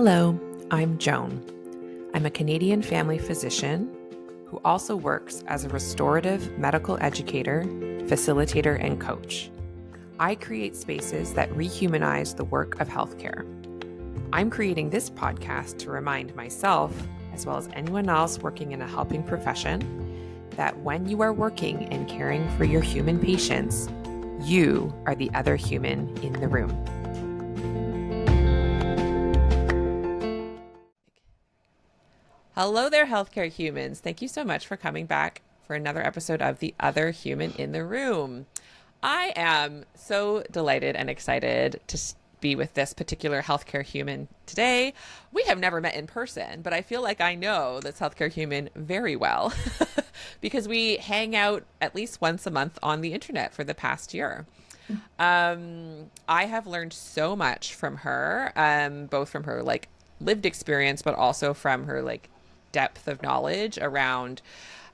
Hello, I'm Joan. I'm a Canadian family physician who also works as a restorative medical educator, facilitator, and coach. I create spaces that rehumanize the work of healthcare. I'm creating this podcast to remind myself, as well as anyone else working in a helping profession, that when you are working and caring for your human patients, you are the other human in the room. Hello there, healthcare humans. Thank you so much for coming back for another episode of The Other Human in the Room. I am so delighted and excited to be with this particular healthcare human today. We have never met in person, but I feel like I know this healthcare human very well because we hang out at least once a month on the internet for the past year. I have learned so much from her, both from her lived experience, but also from her depth of knowledge around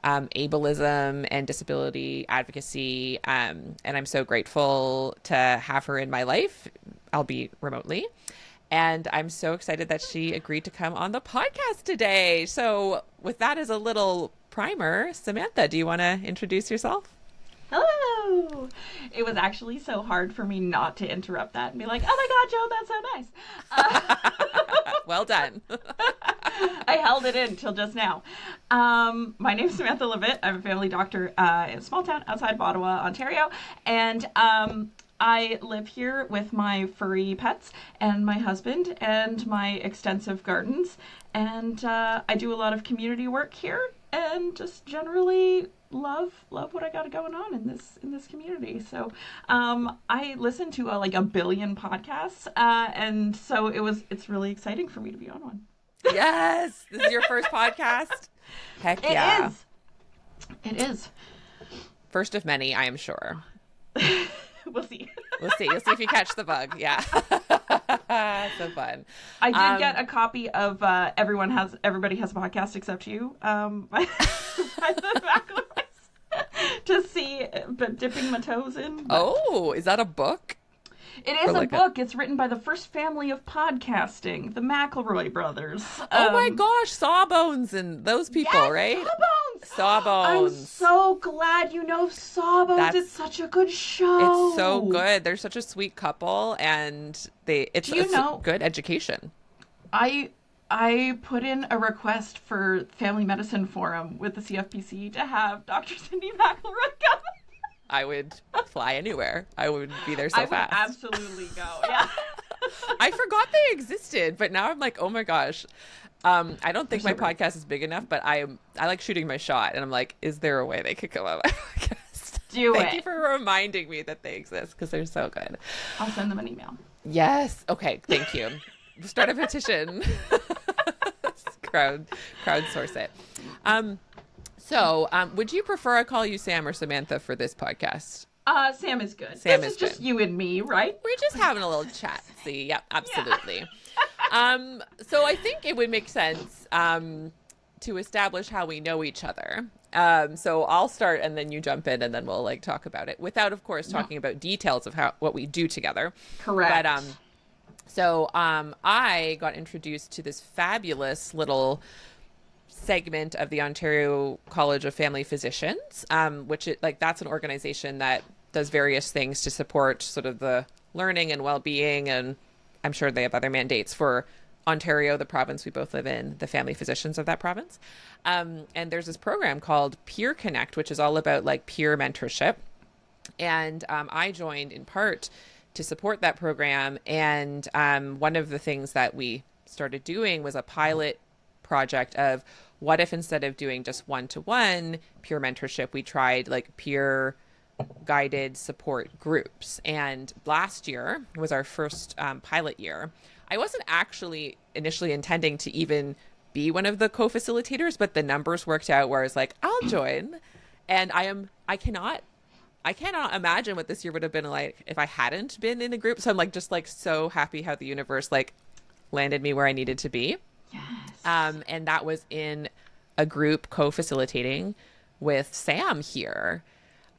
ableism and disability advocacy. And I'm so grateful to have her in my life, albeit remotely. And I'm so excited that she agreed to come on the podcast today. So with that as a little primer, Samantha, do you want to introduce yourself? Hello! It was actually so hard for me not to interrupt that and be like, oh my God, Joe, that's so nice. Well done. I held it in till just now. My name's Samantha Lavitt. I'm a family doctor in a small town outside of Ottawa, Ontario. And I live here with my furry pets and my husband and my extensive gardens. And I do a lot of community work here and just generally love what I got going on in this community. So I listen to a billion podcasts, and so it's really exciting for me to be on one. Yes, this is your first podcast. Heck yeah. It is. First of many, I am sure. We'll see. We'll see. You'll see if you catch the bug. Yeah. So fun. I did get a copy of Everybody Has a Podcast Except You by the Macklers to see, but dipping my toes in. Oh, is that a book? It is a book. It's written by the first family of podcasting, the McElroy brothers. Oh my gosh, Sawbones and those people, yes, right? Sawbones. I'm so glad you know Sawbones. It's such a good show. It's so good. They're such a sweet couple, and it's good education. I put in a request for Family Medicine Forum with the CFPC to have Dr. Cindy McElroy come. I would fly anywhere. I would be there so fast. I would absolutely go, yeah. I forgot they existed, but now I'm like, oh my gosh. I don't think my podcast is big enough, but I like shooting my shot, and I'm like, is there a way they could come on my podcast? Thank you for reminding me that they exist, because they're so good. I'll send them an email. Yes. Okay, thank you. Start a petition. Crowdsource it. So, would you prefer I call you Sam or Samantha for this podcast? Sam is good. Sam this is just good. You and me, right? We're just having a little chat. See, yep, absolutely. Yeah. So I think it would make sense to establish how we know each other. So I'll start, and then you jump in, and then we'll talk about it without, of course, talking about details of what we do together. Correct. But So I got introduced to this fabulous little segment of the Ontario College of Family Physicians, which that's an organization that does various things to support sort of the learning and well-being, and I'm sure they have other mandates for Ontario, the province we both live in, the family physicians of that province. And there's this program called Peer Connect, which is all about peer mentorship. And I joined in part to support that program. And one of the things that we started doing was a pilot project of what if instead of doing just one-to-one peer mentorship, we tried peer guided support groups. And last year was our first pilot year. I wasn't actually initially intending to even be one of the co-facilitators, but the numbers worked out where I was like, I'll join. And I cannot imagine what this year would have been like if I hadn't been in a group. So I'm just so happy how the universe landed me where I needed to be. Yes. And that was in a group co-facilitating with Sam here.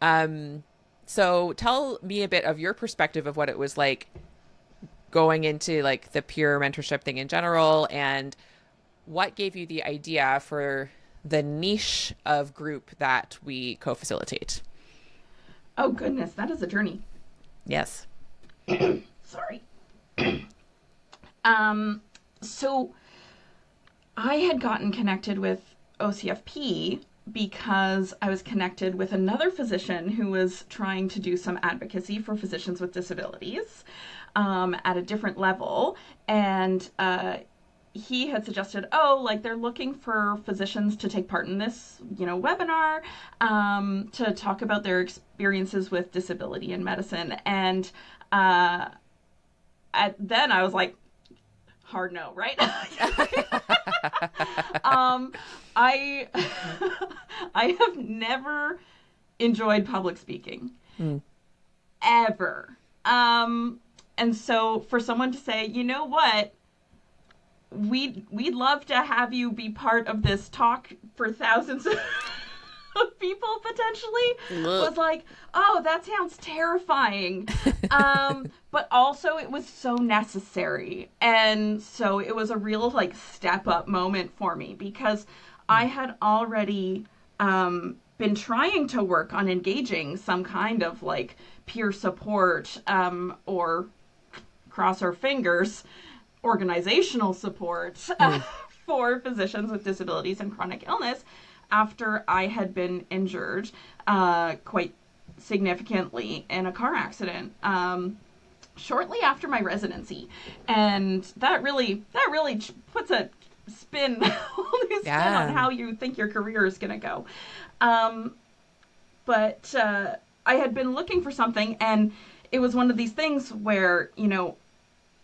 So tell me a bit of your perspective of what it was like going into like the peer mentorship thing in general, and what gave you the idea for the niche of group that we co-facilitate? Oh goodness, that is a journey. Yes. Sorry. Um, so I had gotten connected with OCFP because I was connected with another physician who was trying to do some advocacy for physicians with disabilities at a different level. And he had suggested, oh, like they're looking for physicians to take part in this, webinar to talk about their experiences with disability in medicine. And then I was like, hard no, right? I I have never enjoyed public speaking ever. And so for someone to say, you know what, we'd love to have you be part of this talk for thousands of people potentially, was like, oh, that sounds terrifying. But also it was so necessary. And so it was a real like step up moment for me because I had already been trying to work on engaging some kind of like peer support or cross our fingers, organizational support for physicians with disabilities and chronic illness after I had been injured quite significantly in a car accident shortly after my residency. And that really puts a spin, spin on how you think your career is going to go. But I had been looking for something, and it was one of these things where,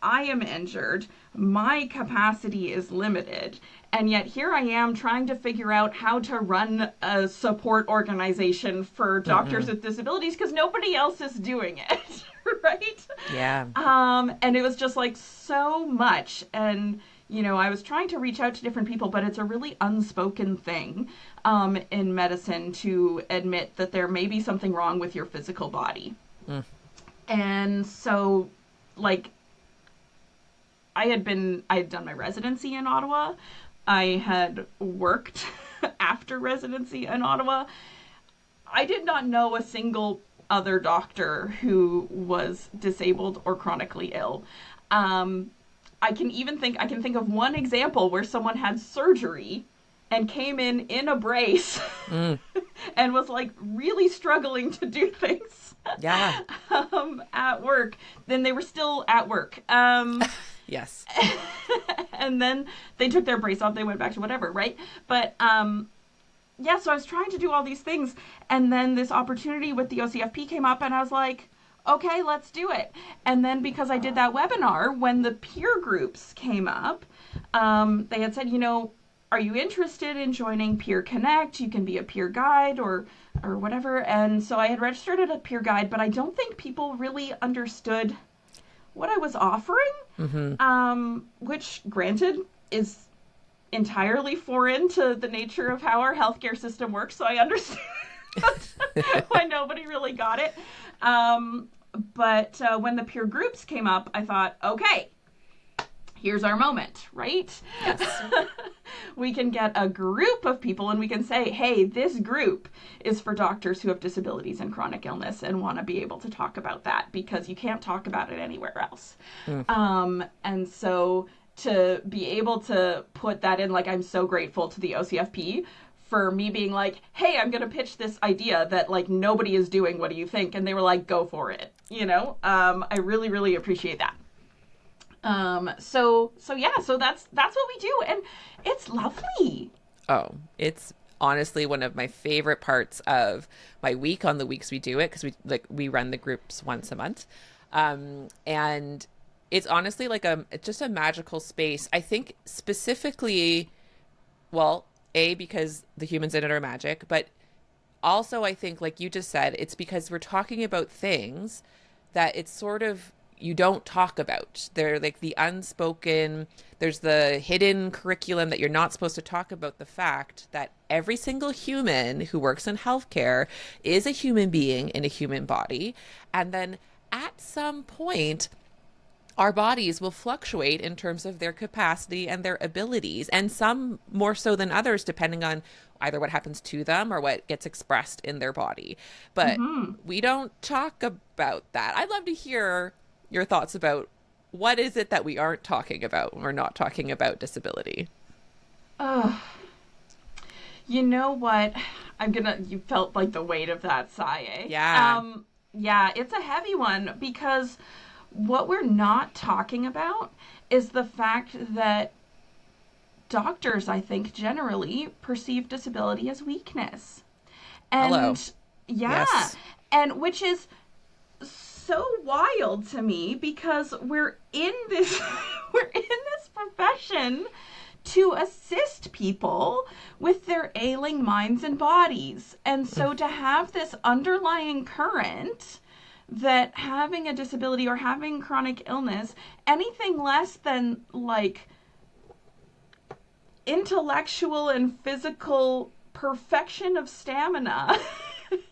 I am injured, my capacity is limited, and yet here I am trying to figure out how to run a support organization for doctors with disabilities because nobody else is doing it, right? Yeah. And it was just like so much, and I was trying to reach out to different people, but it's a really unspoken thing in medicine to admit that there may be something wrong with your physical body. And so, like, I had done my residency in Ottawa. I had worked after residency in Ottawa. I did not know a single other doctor who was disabled or chronically ill. I can think of one example where someone had surgery and came in a brace and was like really struggling to do things. Yeah. At work. Then they were still at work. Yes. And then they took their brace off, they went back to whatever, right? But yeah, so I was trying to do all these things, and then this opportunity with the OCFP came up, and I was like, okay, let's do it. And then because I did that webinar, when the peer groups came up, they had said, are you interested in joining Peer Connect? You can be a peer guide or whatever. And so I had registered as a peer guide, but I don't think people really understood what I was offering, which, granted, is entirely foreign to the nature of how our healthcare system works. So I understand why nobody really got it. But when the peer groups came up, I thought, okay, here's our moment, right? Yes. We can get a group of people and we can say, hey, this group is for doctors who have disabilities and chronic illness and want to be able to talk about that because you can't talk about it anywhere else. And so to be able to put that in, like, I'm so grateful to the OCFP for me being like, hey, I'm going to pitch this idea that like nobody is doing. What do you think? And they were like, go for it. I really, really appreciate that. So that's what we do, and it's lovely. Oh, it's honestly one of my favorite parts of my week on the weeks we do it, because we run the groups once a month, and it's honestly like it's just a magical space. I think specifically, well, because the humans in it are magic, but also I think, like you just said, it's because we're talking about things that it's sort of you don't talk about. They're like the unspoken, there's the hidden curriculum that you're not supposed to talk about, the fact that every single human who works in healthcare is a human being in a human body. And then at some point, our bodies will fluctuate in terms of their capacity and their abilities, and some more so than others, depending on either what happens to them or what gets expressed in their body. But Mm-hmm. we don't talk about that. I'd love to hear your thoughts about what is it that we aren't talking about when we're not talking about disability. Oh, you know what? You felt like the weight of that sigh, eh? Yeah. Yeah, it's a heavy one because what we're not talking about is the fact that doctors, I think, generally perceive disability as weakness. Hello. And yeah, Yes. and which is so wild to me because we're in this we're in this profession to assist people with their ailing minds and bodies. And so to have this underlying current that having a disability or having chronic illness, anything less than like intellectual and physical perfection of stamina.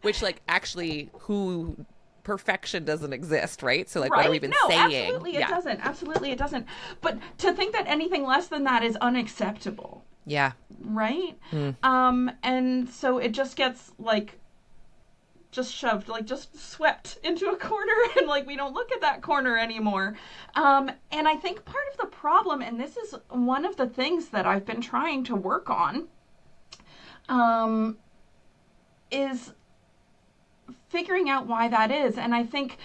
Which, like, actually, who perfection doesn't exist, right? So, like, what are we Right? even No, saying? absolutely it Yeah. doesn't. Absolutely it doesn't. But to think that anything less than that is unacceptable, Yeah. right? Mm. And so it just gets like just shoved, like just swept into a corner, and like we don't look at that corner anymore. And I think part of the problem, and this is one of the things that I've been trying to work on, is figuring out why that is. And I think,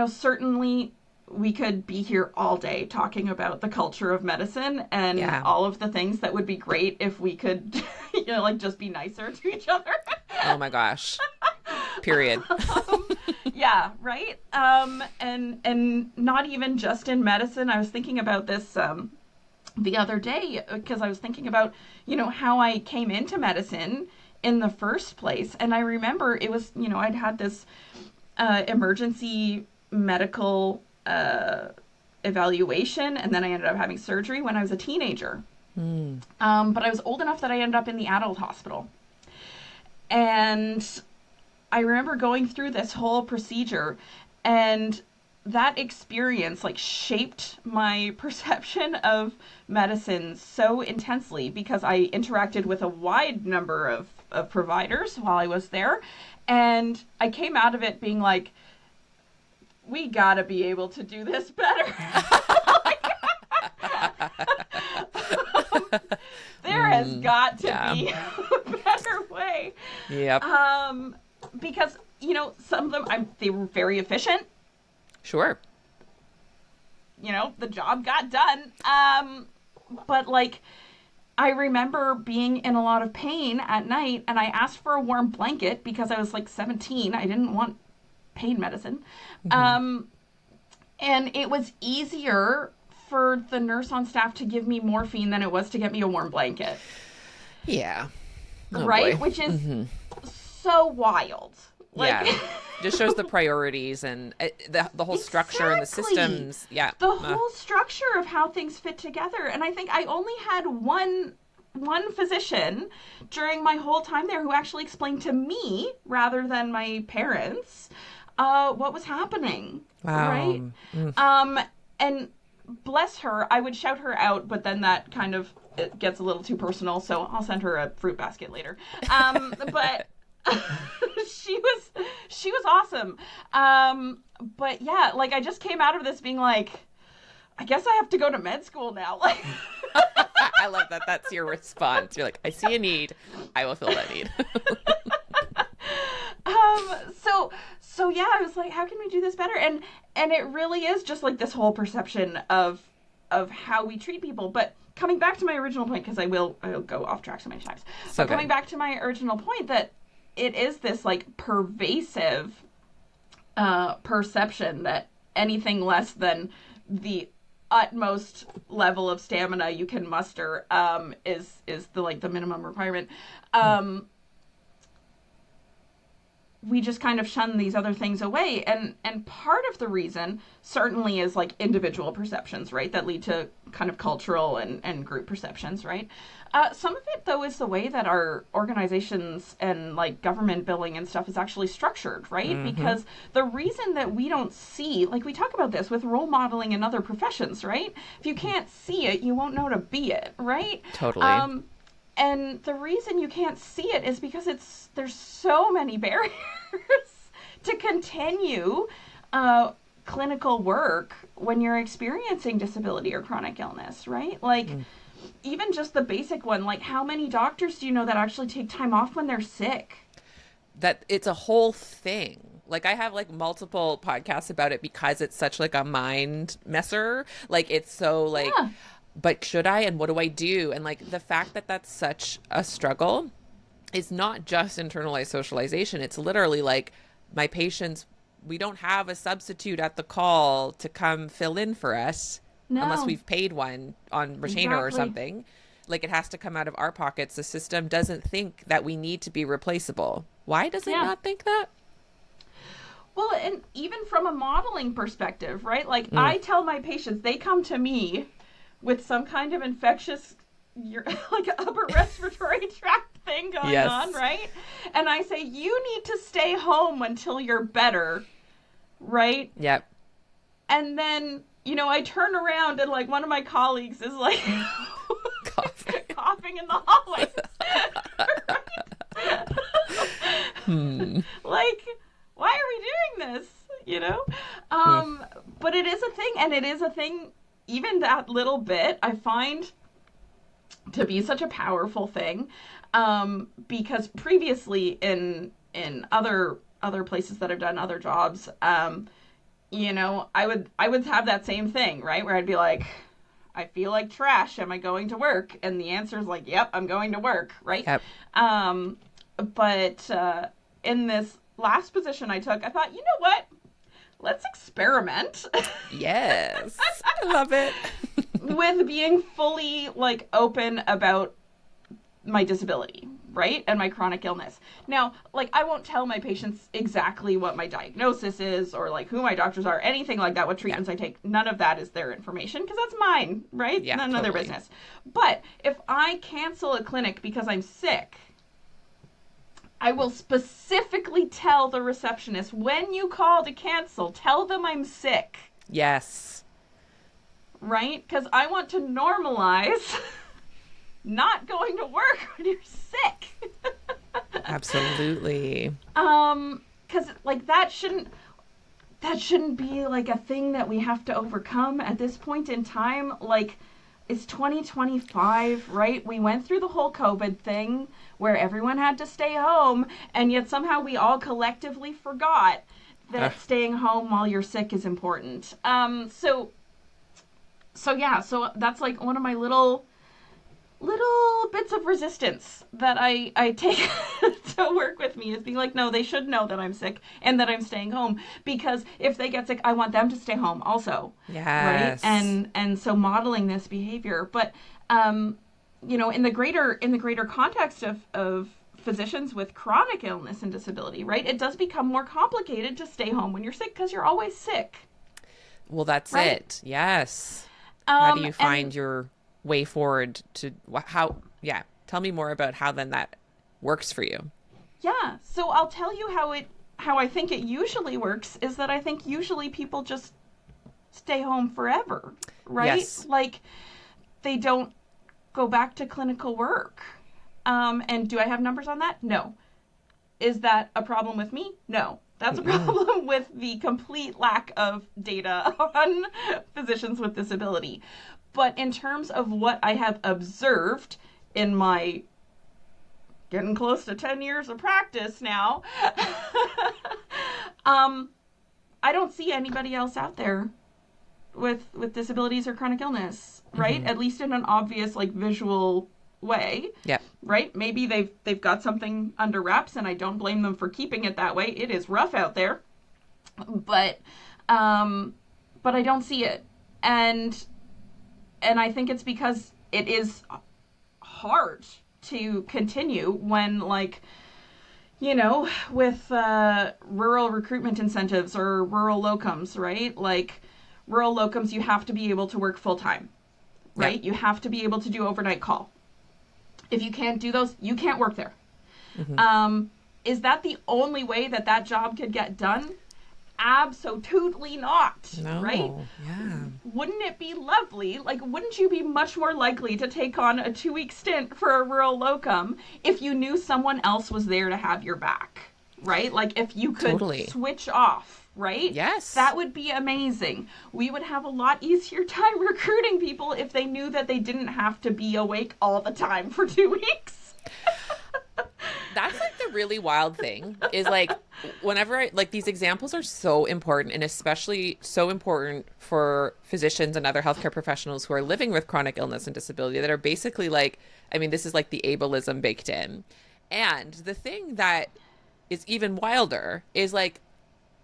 certainly we could be here all day talking about the culture of medicine and Yeah. all of the things that would be great if we could, like just be nicer to each other. Oh my gosh. Period. Yeah, right. And not even just in medicine. I was thinking about this the other day because I was thinking about how I came into medicine in the first place, and I remember it was I'd had this emergency medical evaluation, and then I ended up having surgery when I was a teenager. But I was old enough that I ended up in the adult hospital, and I remember going through this whole procedure, and that experience like shaped my perception of medicine so intensely because I interacted with a wide number of providers while I was there. And I came out of it being like, we gotta be able to do this better. There has got to be a better way. Yep. Because, some of them, they were very efficient. Sure. The job got done. But like, I remember being in a lot of pain at night, and I asked for a warm blanket because I was like 17. I didn't want pain medicine. And it was easier for the nurse on staff to give me morphine than it was to get me a warm blanket. Yeah. Oh, right? boy. Which is so wild. Like, yeah. Just shows the priorities and the whole structure and the systems. Yeah. The whole structure of how things fit together. And I think I only had one physician during my whole time there who actually explained to me, rather than my parents, what was happening. Wow. Right? And bless her, I would shout her out, but then that kind of it gets a little too personal, so I'll send her a fruit basket later. But she was awesome. But yeah, like I just came out of this being like, I guess I have to go to med school now. Like, I love that. That's your response. You're like, I see a need. I will fill that need. So yeah, I was like, how can we do this better? And it really is just like this whole perception of how we treat people. But coming back to my original point, because I'll go off track so many times. So but coming back to my original point, that it is this like pervasive perception that anything less than the utmost level of stamina you can muster is the minimum requirement. we just kind of shun these other things away. And part of the reason certainly is like individual perceptions, right, that lead to kind of cultural and group perceptions, right? Some of it, though, is the way that our organizations and like government billing and stuff is actually structured, right? Because the reason that we don't see, like we talk about this with role modeling in other professions, right? If you can't see it, you won't know to be it, right? Totally. And the reason you can't see it is because there's so many barriers to continue clinical work when you're experiencing disability or chronic illness, right? Like, even just the basic one, like how many doctors do you know that actually take time off when they're sick? That it's a whole thing. Like I have like multiple podcasts about it because it's such like a mind messer. Like it's so like, Yeah. but should I, and what do I do? And like the fact that that's such a struggle is not just internalized socialization. It's literally like my patients, we don't have a substitute at the call to come fill in for us unless No. we've paid one on retainer or Exactly. something. Like it has to come out of our pockets. The system doesn't think that we need to be replaceable. Why does it Yeah. not think that? Well, and even from a modeling perspective, right? Like I tell my patients, they come to me with some kind of infectious, like upper respiratory tract thing going Yes. on, right? And I say, you need to stay home until you're better, right? Yep. And then, I turn around and like one of my colleagues is like Coffee. coughing in the hallway. Like, why are we doing this? But it is a thing, and it is a thing, even that little bit, I find to be such a powerful thing. Because previously in other places that I've done, other jobs, I would have that same thing, right? Where I'd be like, I feel like trash. Am I going to work? And the answer is like, yep, I'm going to work, right? Yep. But in this last position I took, I thought, you know what? Let's experiment Yes. I love it. with being fully like open about my disability, right? And my chronic illness. Now, like I won't tell my patients exactly what my diagnosis is or like who my doctors are, anything like that, what treatments I take. None of that is their information because that's mine, right? Yeah, None of their totally. business. But if I cancel a clinic because I'm sick, I will specifically tell the receptionist, when you call to cancel, tell them I'm sick, Yes. right? Because I want to normalize not going to work when you're sick. Absolutely. Because like that shouldn't be like a thing that we have to overcome at this point in time. Like, it's 2025, right? We went through the whole COVID thing where everyone had to stay home, and yet somehow we all collectively forgot that staying home while you're sick is important. So that's like one of my little bits of resistance that I take to work with me is being like, no, they should know that I'm sick and that I'm staying home, because if they get sick, I want them to stay home also. Yes. Right. And so modeling this behavior, but in the greater context of physicians with chronic illness and disability, right, it does become more complicated to stay home when you're sick because you're always sick. Well, that's Right. it. Yes. How do you find and your way forward to yeah, tell me more about how then that works for you. Yeah, so I'll tell you how I think it usually works is that I think usually people just stay home forever, right? Yes. Like they don't go back to clinical work. And do I have numbers on that? No. Is that a problem with me? No. That's a problem with the complete lack of data on physicians with disability. But in terms of what I have observed in my getting close to 10 years of practice now, I don't see anybody else out there with disabilities or chronic illness, right? At least in an obvious, like, visual way. Yep. Right? Maybe they've got something under wraps, and I don't blame them for keeping it that way. It is rough out there. But I don't see it. And I think it's because it is hard to continue when, like, with rural recruitment incentives or rural locums, right? Like rural locums, you have to be able to work full time, right? Yeah. You have to be able to do overnight call. If you can't do those, you can't work there. Mm-hmm. Is that the only way that that job could get done? Absolutely not, right? No. Yeah. Wouldn't it be lovely? Like, wouldn't you be much more likely to take on a 2-week stint for a rural locum if you knew someone else was there to have your back, right? Like, if you could Totally. switch off, right? Yes. That would be amazing. We would have a lot easier time recruiting people if they knew that they didn't have to be awake all the time for 2 weeks. That's like the really wild thing is like whenever like these examples are so important, and especially so important for physicians and other healthcare professionals who are living with chronic illness and disability that are basically like, I mean, this is like the ableism baked in. And the thing that is even wilder is like,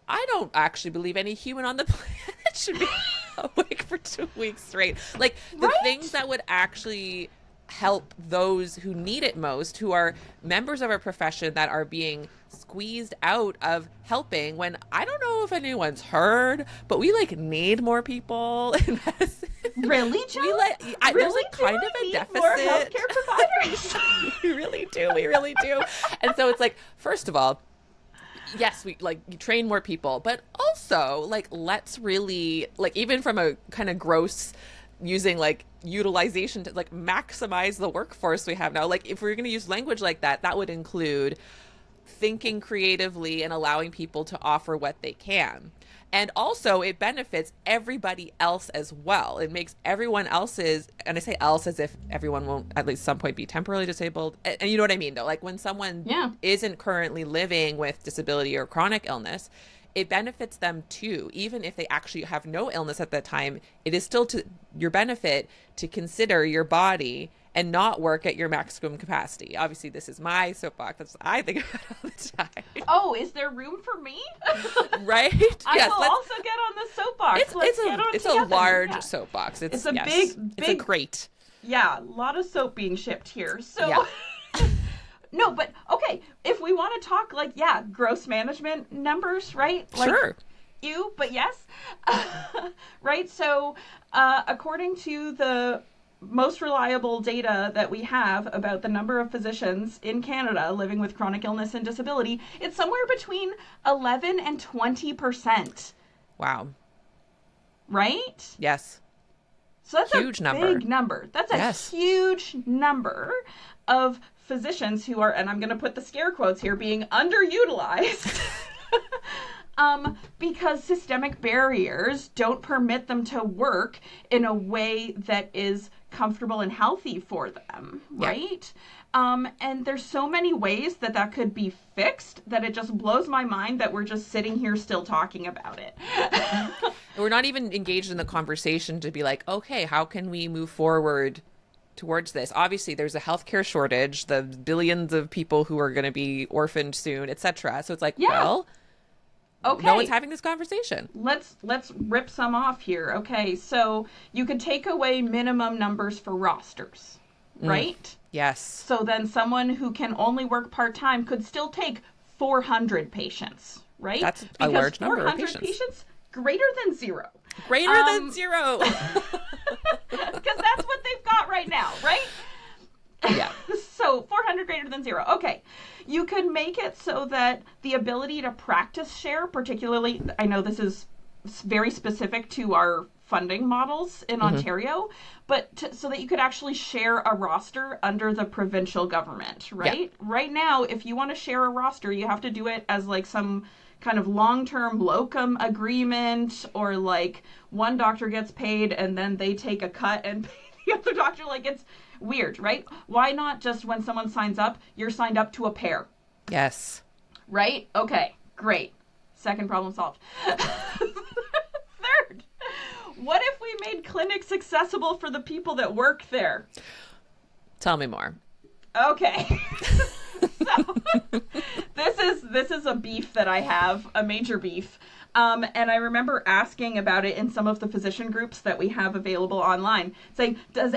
I don't actually believe any human on the planet should be awake for 2 weeks straight. Like the Right? things that would actually help those who need it most, who are members of our profession that are being squeezed out of helping, when I don't know if anyone's heard, but we like need more people in medicine. Really, Joe? There's Really? like kind of a Need deficit. more healthcare providers? We really do. We really do. And so it's like, first of all, yes, we like you train more people, but also like let's really like even from a kind of gross using like utilization to like maximize the workforce we have now. Like if we're going to use language like that, that would include thinking creatively and allowing people to offer what they can. And also it benefits everybody else as well. It makes everyone else's, and I say else as if everyone won't at least some point be temporarily disabled. And you know what I mean though? Like when someone isn't currently living with disability or chronic illness, it benefits them too. Even if they actually have no illness at that time, it is still to your benefit to consider your body and not work at your maximum capacity. Obviously, this is my soapbox. That's what I think about all the time. Oh, is there room for me? Right? I will also get on the soapbox. It's a large soapbox. It's a big. It's a crate. Yeah, a lot of soap being shipped here. So. Yeah. No, but okay, if we want to talk like, gross management numbers, right? Like, sure. But yes. Right? So, according to the most reliable data that we have about the number of physicians in Canada living with chronic illness and disability, it's somewhere between 11 and 20%. Wow. Right? Yes. So that's huge a big number. That's a huge number of physicians who are, and I'm going to put the scare quotes here, being underutilized because systemic barriers don't permit them to work in a way that is comfortable and healthy for them, right? And there's so many ways that could be fixed that it just blows my mind that we're just sitting here still talking about it. We're not even engaged in the conversation to be like, okay, how can we move forward towards this? Obviously, there's a healthcare shortage, the billions of people who are going to be orphaned soon, etc. So it's like, well, okay, no one's having this conversation. Let's rip some off here. Okay, so you could take away minimum numbers for rosters, right? Yes. So then someone who can only work part-time could still take 400 patients, right? That's a large number of 400 patients greater than zero. Greater than zero. Because that's what they've got right now, right? Yeah. So 400 greater than zero. Okay. You could make it so that the ability to practice share, particularly, I know this is very specific to our funding models in Ontario, but so that you could actually share a roster under the provincial government, right? Yeah. Right now, if you want to share a roster, you have to do it as like some kind of long-term locum agreement, or like one doctor gets paid and then they take a cut and pay the other doctor. Like, it's weird, right? Why not just when someone signs up, you're signed up to a pair? Yes. Right? Okay, great. Second problem solved. Third, what if we made clinics accessible for the people that work there? Tell me more. Okay. So this is a beef that I have, a major beef. And I remember asking about it in some of the physician groups that we have available online, saying, has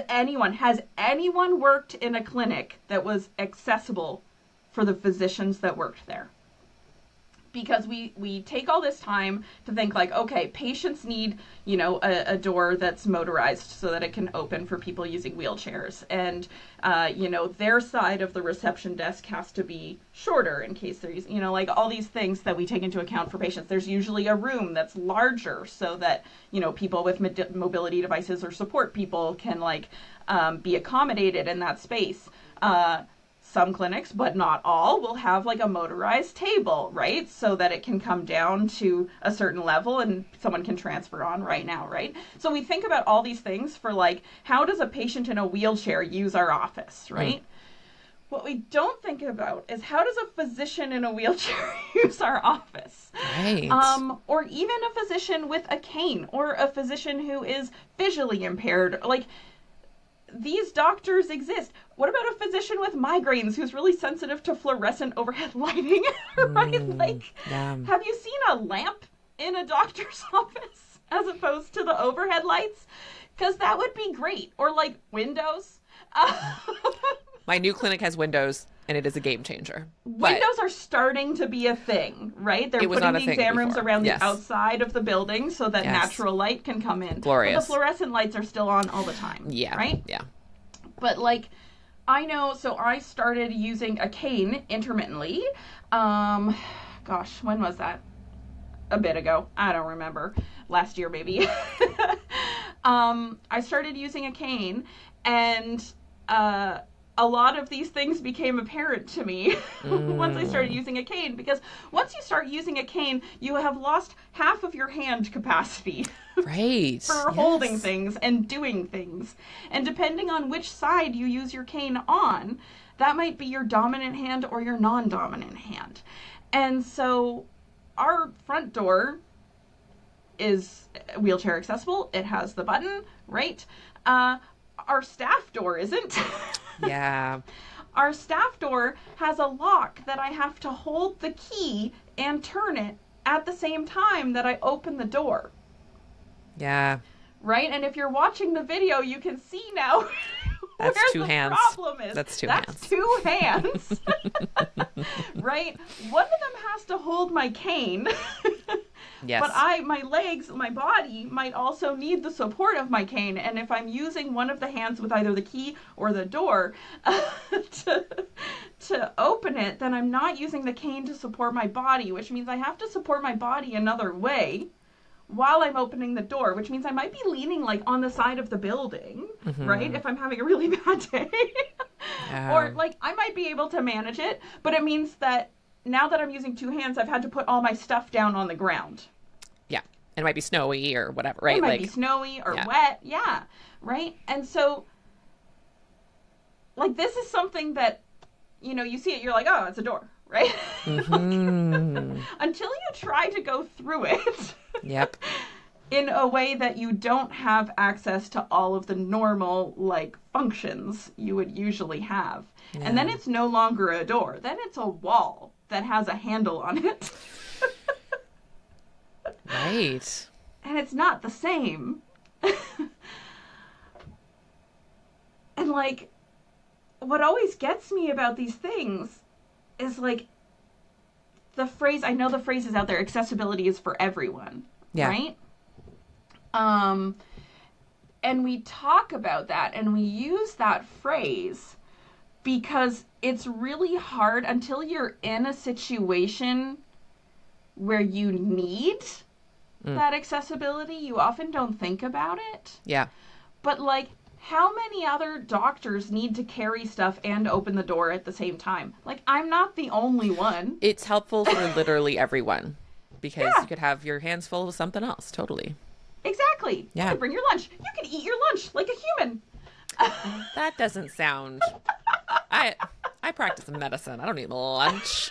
anyone worked in a clinic that was accessible for the physicians that worked there. Because we take all this time to think like, okay, patients need, a door that's motorized so that it can open for people using wheelchairs. And, their side of the reception desk has to be shorter in case they're using, like all these things that we take into account for patients. There's usually a room that's larger so that, people with mobility devices or support people can be accommodated in that space. Some clinics, but not all, will have like a motorized table, right? So that it can come down to a certain level and someone can transfer on right now, right? So we think about all these things for like, how does a patient in a wheelchair use our office, right? What we don't think about is how does a physician in a wheelchair use our office? Right. Or even a physician with a cane or a physician who is visually impaired. Like, these doctors exist. What about a physician with migraines who's really sensitive to fluorescent overhead lighting? Right? Have you seen a lamp in a doctor's office as opposed to the overhead lights? Because that would be great. Or like windows. My new clinic has windows, and it is a game changer. Windows are starting to be a thing, right? They're putting the exam rooms around the outside of the building so that natural light can come in. Glorious. But the fluorescent lights are still on all the time. Yeah. Right? Yeah. But I know, so I started using a cane intermittently. When was that? A bit ago. I don't remember. Last year, maybe. I started using a cane, and a lot of these things became apparent to me once I started using a cane, because once you start using a cane, you have lost half of your hand capacity. Right. For holding things and doing things. And depending on which side you use your cane on, that might be your dominant hand or your non-dominant hand. And so our front door is wheelchair accessible. It has the button, right? Our staff door isn't. Yeah. Our staff door has a lock that I have to hold the key and turn it at the same time that I open the door. Yeah. Right? And if you're watching the video, you can see now That's where two the hands. problem is. That's two hands. Right? One of them has to hold my cane. Yes. But my legs, my body might also need the support of my cane. And if I'm using one of the hands with either the key or the door to open it, then I'm not using the cane to support my body, which means I have to support my body another way while I'm opening the door, which means I might be leaning on the side of the building, right? If I'm having a really bad day. Or I might be able to manage it, but it means that now that I'm using two hands, I've had to put all my stuff down on the ground. Yeah. It might be snowy or whatever, right? It might be snowy or wet. Yeah. Right. And so this is something that, you see it, you're like, oh, it's a door, right? Until you try to go through it. Yep. In a way that you don't have access to all of the normal, functions you would usually have. Yeah. And then it's no longer a door. Then it's a wall that has a handle on it. Right. And it's not the same. And, what always gets me about these things is, the phrase, I know the phrase is out there, accessibility is for everyone. Yeah. Right? And we talk about that and we use that phrase because it's really hard until you're in a situation where you need that accessibility. You often don't think about it. Yeah. But how many other doctors need to carry stuff and open the door at the same time? I'm not the only one. It's helpful for literally everyone because you could have your hands full of something else. Totally. Exactly. Yeah. You can bring your lunch. You can eat your lunch like a human. That doesn't sound... I practice medicine. I don't eat lunch.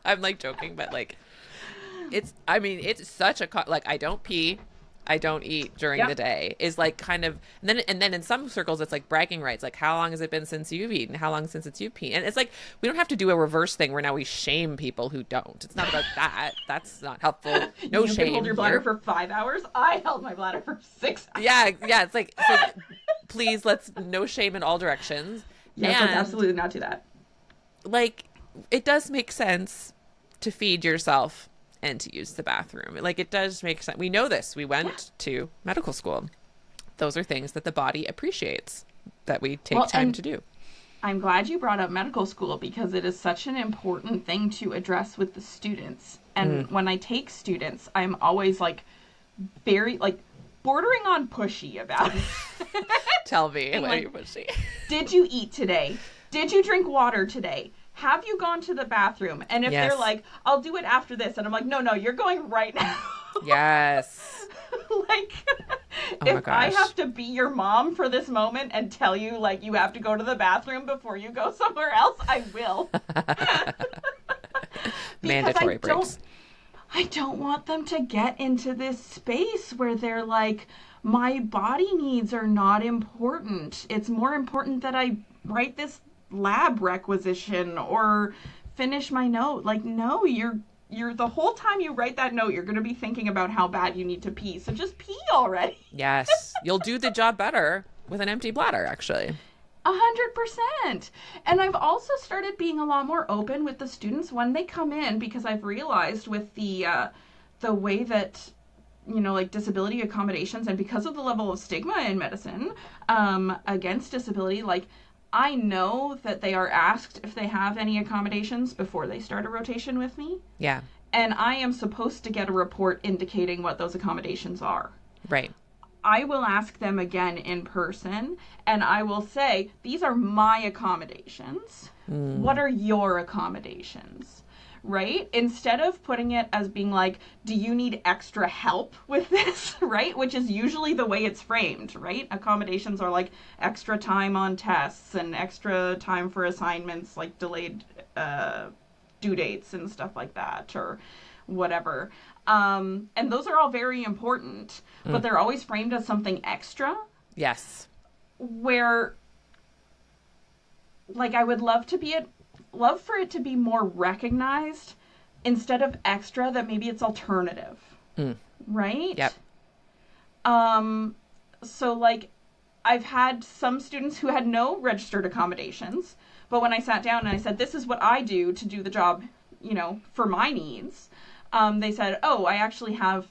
I'm joking, but it's such a... I don't pee. I don't eat during the day is kind of, and then in some circles, it's bragging rights. How long has it been since you've eaten? How long since you've peed? And it's we don't have to do a reverse thing where now we shame people who don't. It's not about that. That's not helpful. No you shame. You hold your bladder for 5 hours. I held my bladder for 6 hours. Yeah. It's please, let's no shame in all directions. Yes, let's And absolutely not do that. like, it does make sense to feed yourself and to use the bathroom. Like, it does make sense. We know this. We Yeah. went to medical school. Those are things that the body appreciates that we take Well, time and to do. I'm glad you brought up medical school because it is such an important thing to address with the students. And when I take students, I'm always like very like bordering on pushy about it. Tell me, Being what are like, you pushing? did you eat today? Did you drink water today? Have you gone to the bathroom? And if they're Yes. like, I'll do it after this, and I'm like, no, you're going right now. Yes. Like, Oh my if I gosh. have to be your mom for this moment and tell you, like, you have to go to the bathroom before you go somewhere else, I will. Because Mandatory breaks. I don't want them to get into this space where they're like, my body needs are not important. It's more important that I write this lab requisition or finish my note. Like, no, you're the whole time you write that note, you're going to be thinking about how bad you need to pee. So just pee already. Yes. You'll do the job better with an empty bladder, actually. 100%. And I've also started being a lot more open with the students when they come in because I've realized with the way that like disability accommodations and because of the level of stigma in medicine against disability, like I know that they are asked if they have any accommodations before they start a rotation with me. Yeah. And I am supposed to get a report indicating what those accommodations are. Right. I will ask them again in person and I will say, these are my accommodations. What are your accommodations? Right? Instead of putting it as being like, do you need extra help with this? Right? Which is usually the way it's framed, right? Accommodations are like extra time on tests and extra time for assignments, like delayed due dates and stuff like that, or whatever. And those are all very important, but they're always framed as something extra. Yes. Where, like, I would love for it to be more recognized instead of extra, that maybe it's alternative. Right? Yep. So, like, I've had some students who had no registered accommodations, but when I sat down and I said, this is what I do to do the job, for my needs, they said, oh, I actually have,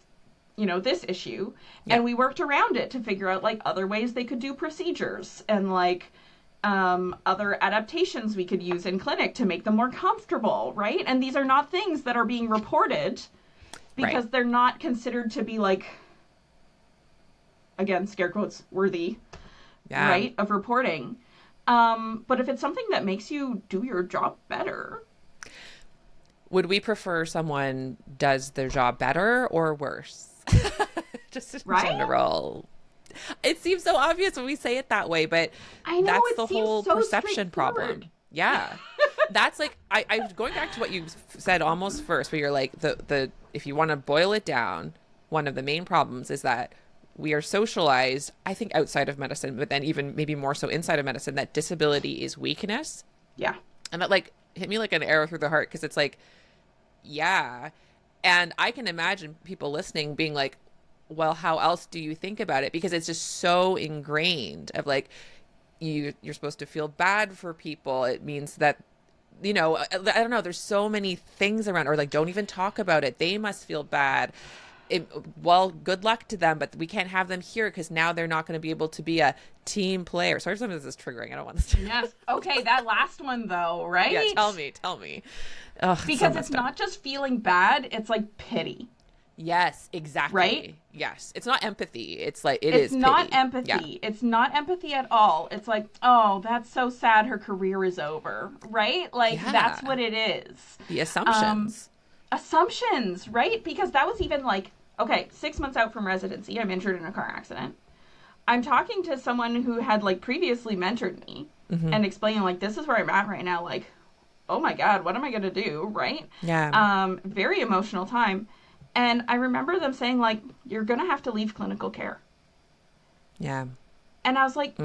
this issue. Yeah. And we worked around it to figure out, like, other ways they could do procedures and, like, other adaptations we could use in clinic to make them more comfortable, right? And these are not things that are being reported because they're not considered to be, like, again, scare quotes, worthy, right, of reporting. But if it's something that makes you do your job better. Would we prefer someone does their job better or worse? Just in general. It seems so obvious when we say it that way, but I know, that's the whole so perception problem. Yeah. That's like, I going back to what you said almost first, where you're like, the if you want to boil it down, one of the main problems is that we are socialized, I think, outside of medicine, but then even maybe more so inside of medicine, that disability is weakness. Yeah. And that, like, hit me like an arrow through the heart, because it's like, yeah. And I can imagine people listening being like, well, how else do you think about it? Because it's just so ingrained of like, you're supposed to feel bad for people. It means that, I don't know, there's so many things around, or like, don't even talk about it. They must feel bad. Well, good luck to them, but we can't have them here because now they're not going to be able to be a team player. Sorry, some of this is triggering. I don't want this to. Yes. Okay, that last one though, right? Yeah, tell me. Ugh, because it's not just feeling bad; it's like pity. Yes, exactly. Right? Yes, it's not empathy. It's like it's not pity. Empathy. Yeah. It's not empathy at all. It's like, oh, that's so sad. Her career is over. Right? Like that's what it is. The assumptions. Assumptions, right? Because that was even like, okay, 6 months out from residency, I'm injured in a car accident. I'm talking to someone who had like previously mentored me and explaining like, this is where I'm at right now. Like, oh my God, what am I going to do? Right? Yeah. Very emotional time. And I remember them saying like, you're going to have to leave clinical care. Yeah. And I was like,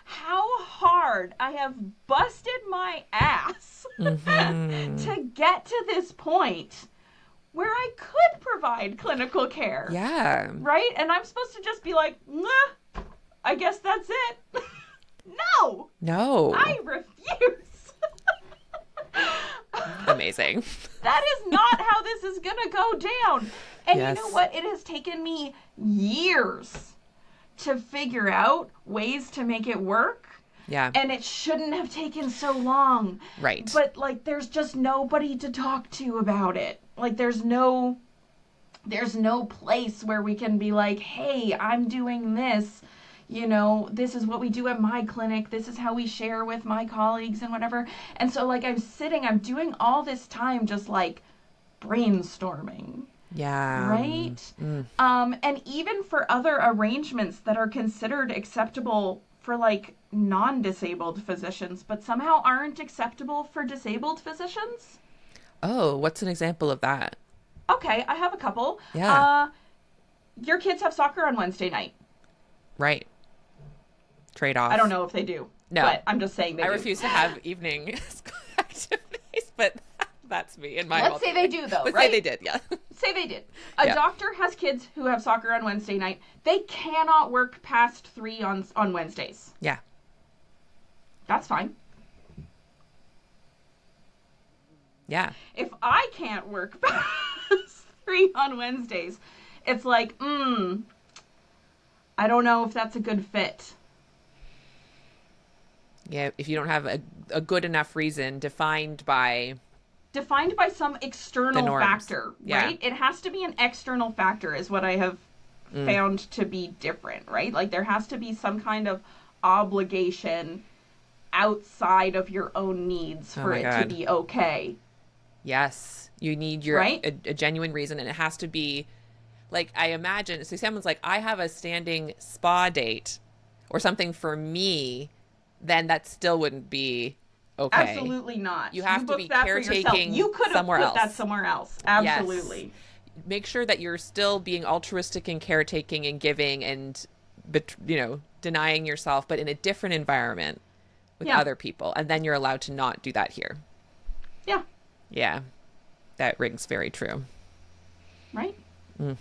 how hard I have busted my ass to get to this point where I could provide clinical care. Yeah. Right? And I'm supposed to just be like, nah, I guess that's it. No. I refuse. Amazing. That is not how this is going to go down. And yes. You know what? It has taken me years to figure out ways to make it work. Yeah. And it shouldn't have taken so long. Right. But, like, there's just nobody to talk to about it. Like, there's no place where we can be like, hey, I'm doing this. You know, this is what we do at my clinic. This is how we share with my colleagues and whatever. And so, like, I'm doing all this time just, like, brainstorming. Yeah. Right? And even for other arrangements that are considered acceptable for, like, non-disabled physicians, but somehow aren't acceptable for disabled physicians. Oh, what's an example of that? Okay, I have a couple. Yeah. Your kids have soccer on Wednesday night. Right. Trade off. I don't know if they do. No. But I'm just saying they do. I refuse to have evening activities, but that's me and my Let's say they do, though, Let's right? say they did, yeah. Say they did. A doctor has kids who have soccer on Wednesday night. They cannot work past 3 on Wednesdays. Yeah. That's fine. Yeah. If I can't work past 3 on Wednesdays, it's like, I don't know if that's a good fit. Yeah, if you don't have a good enough reason defined by some external factor, right? Yeah. It has to be an external factor is what I have found to be different, right? Like there has to be some kind of obligation outside of your own needs for it to be okay. Yes. You need your a genuine reason, and it has to be like, I imagine, so someone's like, I have a standing spa date or something for me, then that still wouldn't be okay. Absolutely not. You have to be caretaking you could have somewhere put else. that somewhere else. Absolutely. Yes. Make sure that you're still being altruistic and caretaking and giving and, denying yourself, but in a different environment with other people. And then you're allowed to not do that here. Yeah. Yeah. That rings very true. Right? And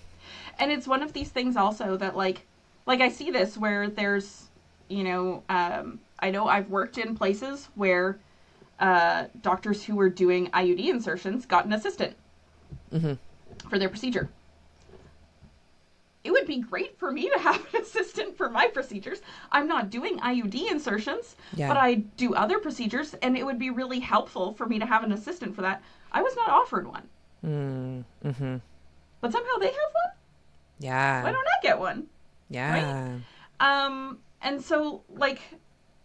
it's one of these things also that like I see this where there's, I know I've worked in places where doctors who were doing IUD insertions got an assistant for their procedure. It would be great for me to have an assistant for my procedures. I'm not doing IUD insertions, but I do other procedures, and it would be really helpful for me to have an assistant for that. I was not offered one. But somehow they have one? Yeah. Why don't I get one? Yeah. Right? And so, like,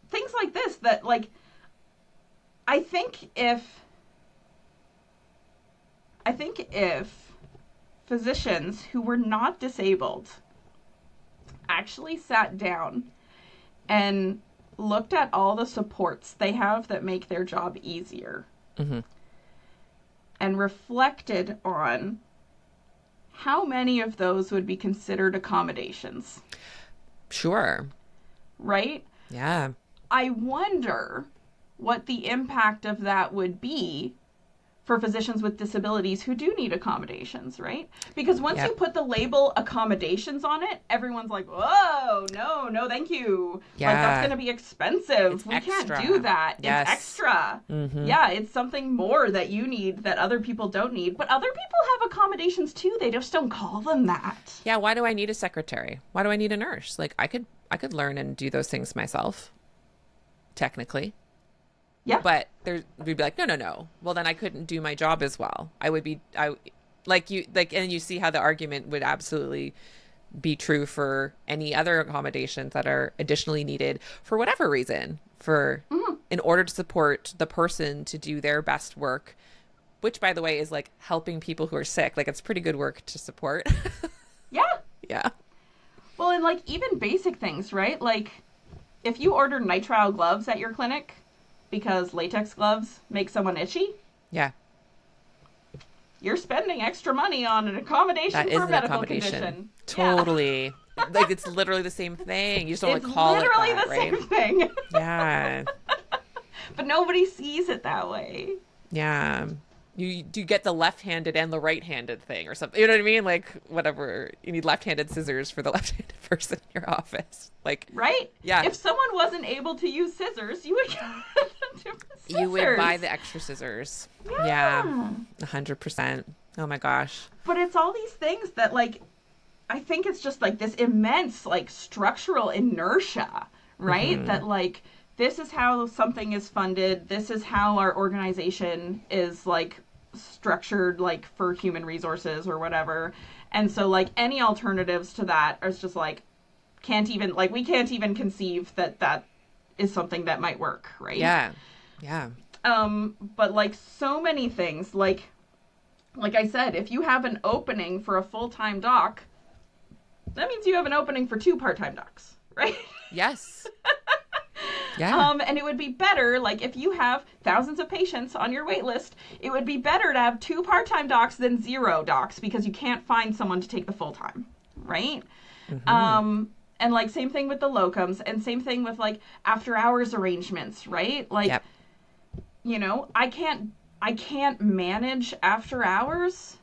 things like this that, like, I think if physicians who were not disabled actually sat down and looked at all the supports they have that make their job easier and reflected on how many of those would be considered accommodations. Sure. Right? Yeah. I wonder what the impact of that would be for physicians with disabilities who do need accommodations, right? Because once you put the label accommodations on it, everyone's like, whoa, no, thank you. Yeah. Like, that's going to be expensive. We extra. Can't do that. Yes. It's extra. Yeah, it's something more that you need that other people don't need. But other people have accommodations too. They just don't call them that. Yeah, why do I need a secretary? Why do I need a nurse? Like, I could learn and do those things myself, technically. Yeah. But we'd be like, no. Well, then I couldn't do my job as well. And you see how the argument would absolutely be true for any other accommodations that are additionally needed for whatever reason, in order to support the person to do their best work, which, by the way, is like helping people who are sick. Like, it's pretty good work to support. Yeah. Yeah. Well, and like even basic things, right? Like if you order nitrile gloves at your clinic because latex gloves make someone itchy. Yeah. You're spending extra money on an accommodation for a medical condition. Totally. Yeah. Like, it's literally the same thing. You just don't call it that, right? It's literally the same thing. Yeah. But nobody sees it that way. Yeah. you do get the left-handed and the right-handed thing or something. You know what I mean? Like whatever. You need left-handed scissors for the left-handed person in your office. Like, right? yeah. If someone wasn't able to use scissors, you would get different scissors. You would buy the extra scissors. Yeah. 100%. Oh my gosh. But it's all these things that, like, I think it's just like this immense, like, structural inertia, right? Mm-hmm. That, like, this is how something is funded. This is how our organization is, like, structured, like, for human resources or whatever. And so, like, any alternatives to that is just, like, we can't even conceive that that is something that might work, right? Yeah. Yeah. But, like, so many things, like I said, if you have an opening for a full-time doc, that means you have an opening for 2 part-time docs, right? Yes. Yeah. And it would be better, like, if you have thousands of patients on your wait list, it would be better to have 2 part-time docs than 0 docs because you can't find someone to take the full-time, right? Mm-hmm. And, like, same thing with the locums, and same thing with, like, after-hours arrangements, right? Like, yep. You know, I can't manage after hours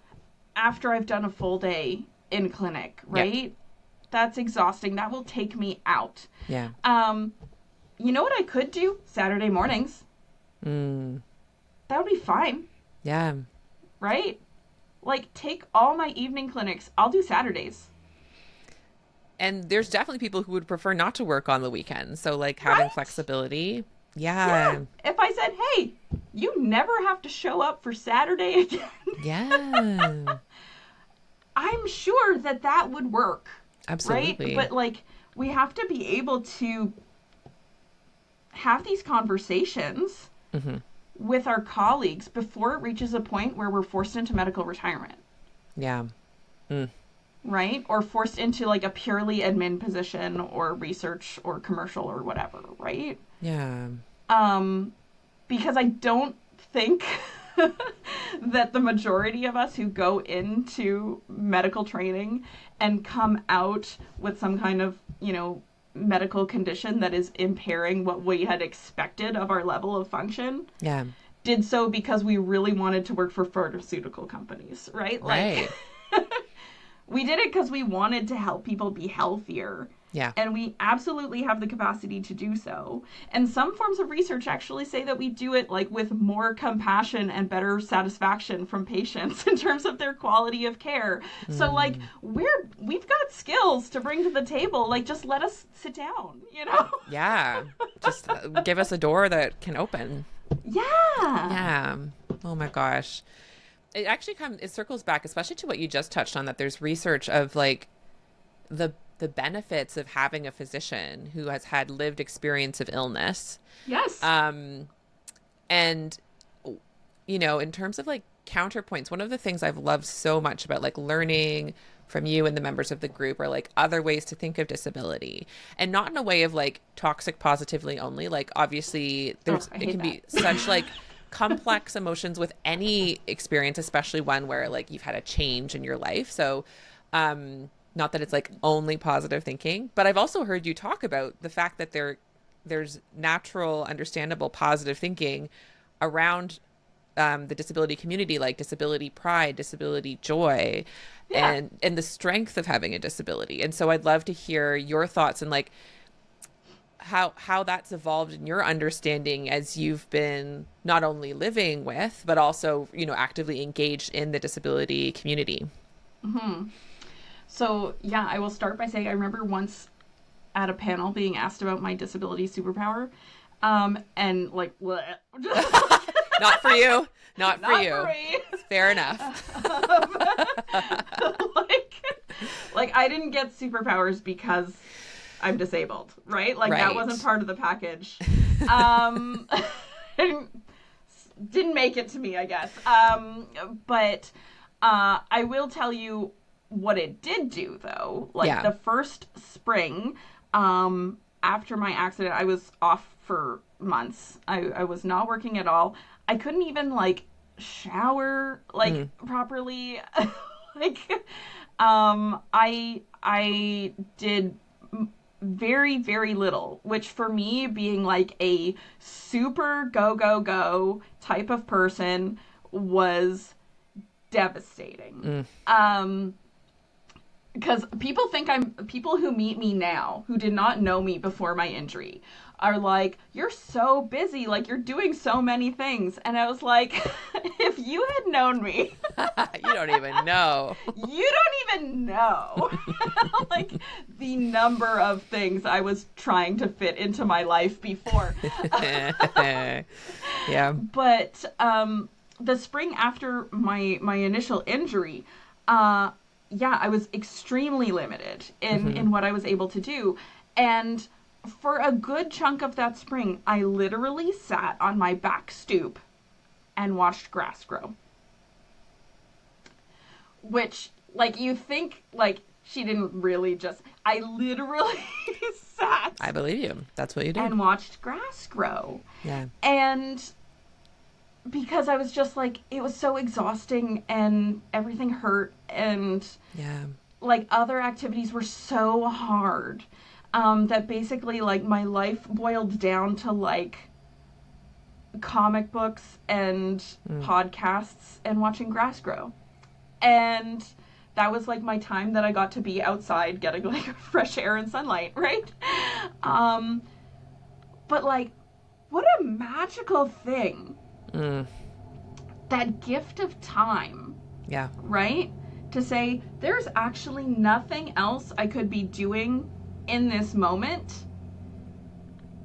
after I've done a full day in clinic, right? Yep. That's exhausting. That will take me out. Yeah. You know what I could do? Saturday mornings. That would be fine. Yeah. Right? Like, take all my evening clinics. I'll do Saturdays. And there's definitely people who would prefer not to work on the weekends. So, like, having flexibility. Yeah. If I said, hey, you never have to show up for Saturday again. Yeah. I'm sure that would work. Absolutely. Right? But, like, we have to be able to have these conversations with our colleagues before it reaches a point where we're forced into medical retirement. Yeah. Right? Or forced into, like, a purely admin position or research or commercial or whatever, right? Yeah. Because I don't think that the majority of us who go into medical training and come out with some kind of, you know, medical condition that is impairing what we had expected of our level of function. Yeah. Did so because we really wanted to work for pharmaceutical companies, right? Right. Like, we did it because we wanted to help people be healthier. Yeah. And we absolutely have the capacity to do so. And some forms of research actually say that we do it, like, with more compassion and better satisfaction from patients in terms of their quality of care. So, like, we've got skills to bring to the table. Like, just let us sit down, you know? Yeah. Just give us a door that can open. Yeah. Yeah. Oh my gosh. It actually it circles back, especially to what you just touched on, that there's research of, like, the benefits of having a physician who has had lived experience of illness. Yes. And, you know, in terms of, like, counterpoints, one of the things I've loved so much about, like, learning from you and the members of the group are, like, other ways to think of disability, and not in a way of, like, toxic positively only. Like, obviously it can be such, like, complex emotions with any experience, especially one where, like, you've had a change in your life. So, not that it's, like, only positive thinking, but I've also heard you talk about the fact that there's natural, understandable, positive thinking around the disability community, like disability pride, disability joy, and the strength of having a disability. And so I'd love to hear your thoughts and, like, how that's evolved in your understanding as you've been not only living with, but also, you know, actively engaged in the disability community. Mm-hmm. So, yeah, I will start by saying I remember once at a panel being asked about my disability superpower, and, like, Not for you. Not for Not you. For me. Fair enough. like, I didn't get superpowers because I'm disabled, right? Like, that wasn't part of the package. Didn't make it to me, I guess. But I will tell you what it did do, though. Like, the first spring, after my accident, I was off for months. I was not working at all. I couldn't even, like, shower, like, properly. Like, I did very, very little, which for me, being, like, a super go type of person, was devastating. Because people who meet me now, who did not know me before my injury, are like, you're so busy, like you're doing so many things. And I was like, if you had known me, you don't even know. You don't even know like the number of things I was trying to fit into my life before. Yeah. But the spring after my initial injury, I was extremely limited in what I was able to do. And for a good chunk of that spring, I literally sat on my back stoop and watched grass grow. Which, like, you think, like, she didn't really just... I literally sat... I believe you. That's what you do. And watched grass grow. Yeah. And... because I was just like, it was so exhausting and everything hurt and like other activities were so hard that basically like my life boiled down to like comic books and podcasts and watching grass grow. And that was like my time that I got to be outside getting like fresh air and sunlight, right? But like, what a magical thing. That gift of time. Yeah. Right? To say, there's actually nothing else I could be doing in this moment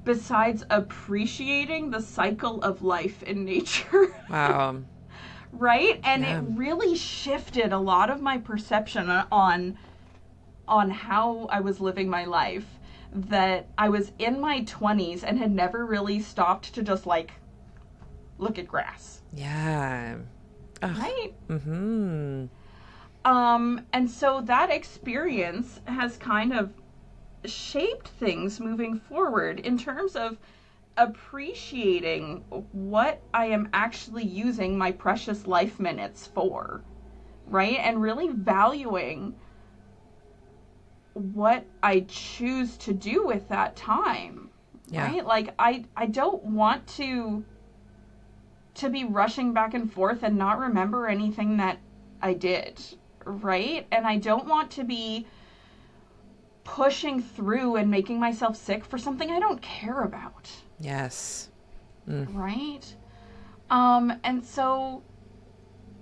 besides appreciating the cycle of life in nature. Wow. Right? And it really shifted a lot of my perception on how I was living my life. That I was in my 20s and had never really stopped to just like look at grass. Yeah. Ugh. Right? Mm-hmm. And so that experience has kind of shaped things moving forward in terms of appreciating what I am actually using my precious life minutes for. Right? And really valuing what I choose to do with that time. Yeah. Right? Like, I don't want to be rushing back and forth and not remember anything that I did, right? And I don't want to be pushing through and making myself sick for something I don't care about. Yes. Right? And so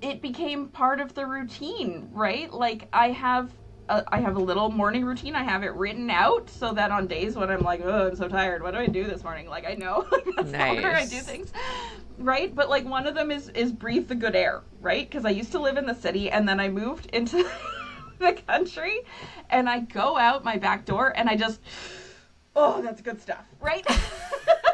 it became part of the routine, right? Like I have a little morning routine. I have it written out so that on days when I'm like, oh, I'm so tired. What do I do this morning? Like I know that's not where I do things. Right? But like one of them is breathe the good air, right? Because I used to live in the city and then I moved into the country and I go out my back door and I just, oh, that's good stuff, right?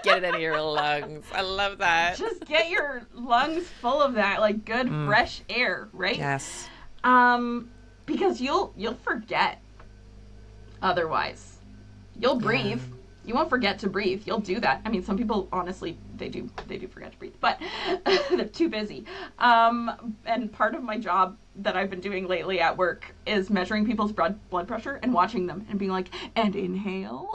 Get it into your lungs. I love that. Just get your lungs full of that like good fresh air, right? Yes. Because you'll forget otherwise. You'll breathe. You won't forget to breathe. You'll do that. I mean, some people, honestly, they do forget to breathe, but they're too busy. And part of my job that I've been doing lately at work is measuring people's blood pressure and watching them and being like, and inhale.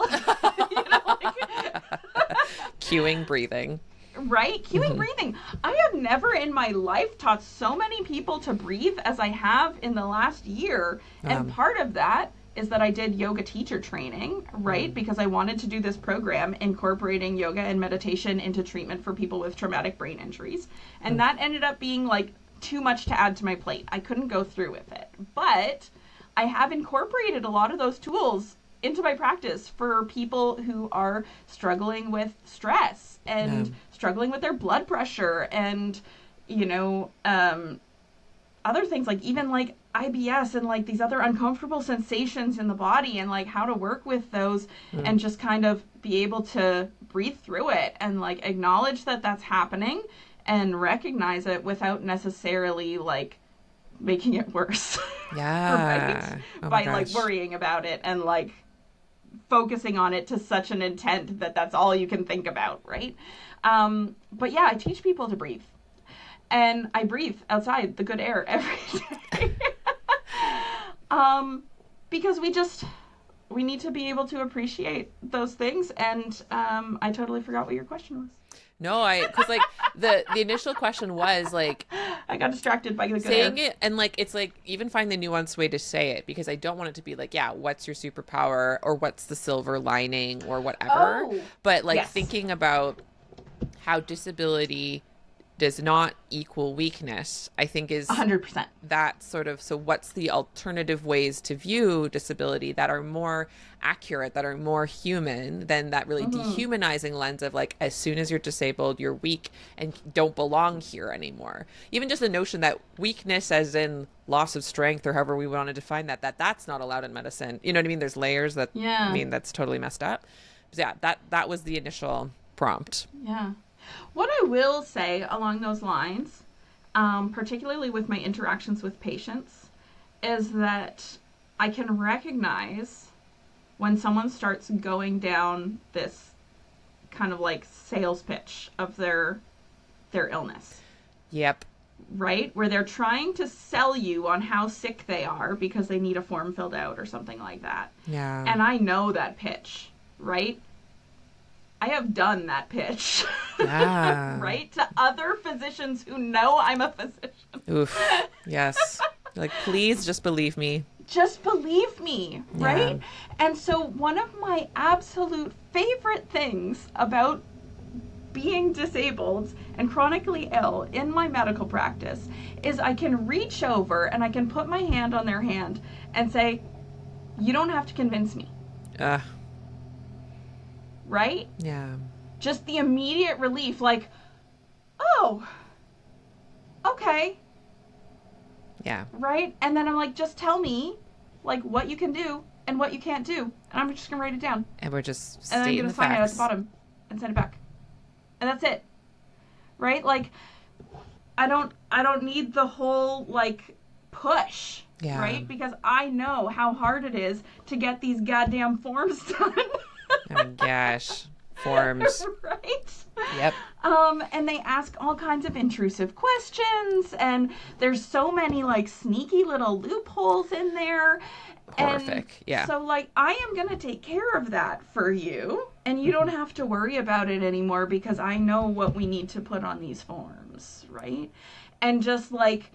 Cueing breathing. Right? Cueing breathing. I have never in my life taught so many people to breathe as I have in the last year. And part of that is that I did yoga teacher training, right? Because I wanted to do this program incorporating yoga and meditation into treatment for people with traumatic brain injuries. And that ended up being like too much to add to my plate. I couldn't go through with it. But I have incorporated a lot of those tools into my practice for people who are struggling with stress and struggling with their blood pressure and, you know, other things like even like IBS and like these other uncomfortable sensations in the body and like how to work with those and just kind of be able to breathe through it and like acknowledge that that's happening and recognize it without necessarily like making it worse. Yeah. Right? Oh By like worrying about it and like focusing on it to such an intent that that's all you can think about, right? But yeah, I teach people to breathe. And I breathe outside the good air every day. Because we need to be able to appreciate those things. And I totally forgot what your question was. No, because like the initial question was like, I got distracted by the good saying air. it, and like it's like even find the nuanced way to say it, because I don't want it to be like, yeah, what's your superpower or what's the silver lining or whatever, Oh, but like yes. thinking about how disability does not equal weakness, I think is 100%. that sort of, so what's the alternative ways to view disability that are more accurate, that are more human than that really Mm-hmm. dehumanizing lens of like, as soon as you're disabled, you're weak and don't belong here anymore. Even just the notion that weakness as in loss of strength or however we want to define that's not allowed in medicine. You know what I mean? There's layers that, I Yeah. mean, that's totally messed up. So yeah, that was the initial prompt. Yeah. What I will say along those lines, particularly with my interactions with patients, is that I can recognize when someone starts going down this kind of like sales pitch of their illness, Yep. right? Where they're trying to sell you on how sick they are because they need a form filled out or something like that. Yeah. And I know that pitch, right? I have done that pitch, Yeah. right? To other physicians who know I'm a physician. Oof. Yes. Like, please just believe me. Just believe me, Yeah. right? And so, one of my absolute favorite things about being disabled and chronically ill in my medical practice is I can reach over and I can put my hand on their hand and say, you don't have to convince me, Uh, right? yeah. Just the immediate relief, like, oh, okay, Yeah. right? And then I'm like, just tell me, like, what you can do and what you can't do, and I'm just gonna write it down, And we're just and then I'm stating gonna the sign it at the facts. bottom and send it back, and that's it, right? Like, I don't need the whole like push, Yeah. right? Because I know how hard it is to get these goddamn forms done. Oh my gosh. Forms. Right? Yep. And they ask all kinds of intrusive questions, and there's so many like sneaky little loopholes in there. Horrific. And Yeah. so like I am gonna take care of that for you, and you don't have to worry about it anymore because I know what we need to put on these forms, right? And just like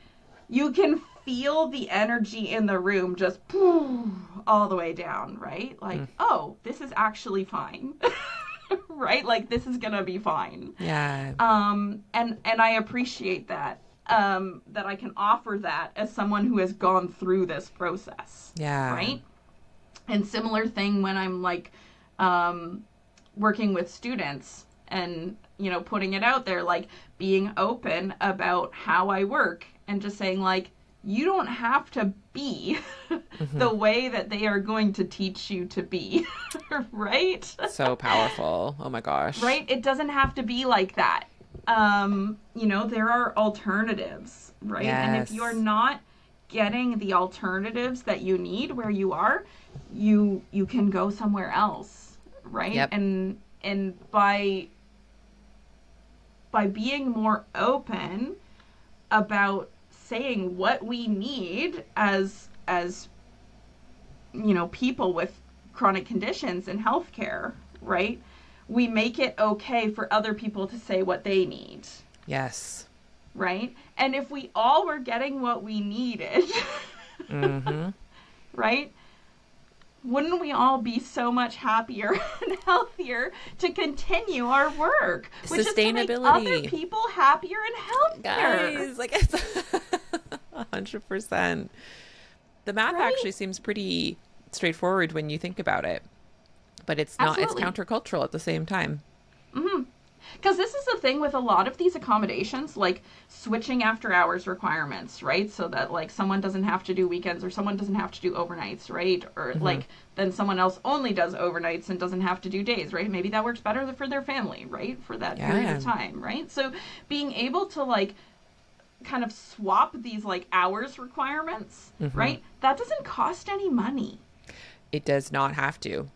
you can feel the energy in the room just all the way down, right? Like, oh, this is actually fine. Right? Like this is gonna be fine. Yeah. And I appreciate that. That I can offer that as someone who has gone through this process. Yeah. Right? And similar thing when I'm like working with students and putting it out there, like being open about how I work and just saying like, you don't have to be the way that they are going to teach you to be. Right? So powerful. Oh my gosh. Right? It doesn't have to be like that. There are alternatives, right? Yes. And if you're not getting the alternatives that you need where you are, you can go somewhere else, right? Yep. And by being more open about saying what we need as people with chronic conditions in healthcare, right? We make it okay for other people to say what they need. Yes. Right? And if we all were getting what we needed, right? Wouldn't we all be so much happier and healthier to continue our work? Which is to make other people happier and healthier. Guys, like it's 100%. The math Right? actually seems pretty straightforward when you think about it. But it's not, Absolutely. it's countercultural at the same time. Because this is the thing with a lot of these accommodations, like switching after hours requirements, right? So that like someone doesn't have to do weekends or someone doesn't have to do overnights, right? Or like then someone else only does overnights and doesn't have to do days, right? Maybe that works better for their family, right? For that period of time, right? So being able to like kind of swap these like hours requirements, right? That doesn't cost any money. It does not have to,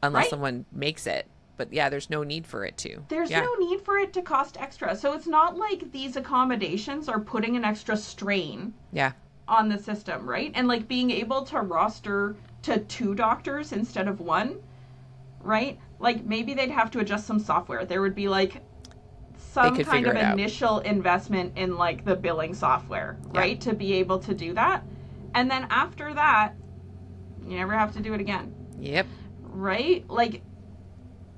unless Right? someone makes it. But yeah, there's no need for it to. There's no need for it to cost extra. So it's not like these accommodations are putting an extra strain Yeah. on the system, right? And like being able to roster to 2 doctors instead of 1, right? Like maybe they'd have to adjust some software. There would be like some could kind figure of it out. initial investment in like the billing software, right? To be able to do that. And then after that, you never have to do it again. Yep. Right? Like,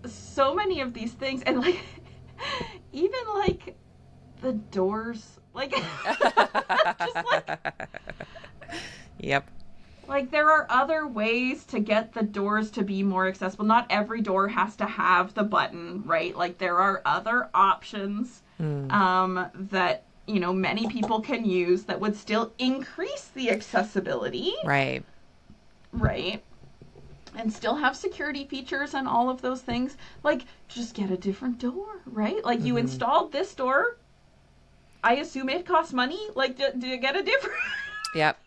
so many of these things, and like, even like the doors, like, just like, yep. like, there are other ways to get the doors to be more accessible. Not every door has to have the button, right? Like, there are other options that, you know, many people can use that would still increase the accessibility. Right. Right. And still have security features and all of those things. Like, just get a different door, right? Like, you installed this door. I assume it costs money. Like, do you get a different... Yep.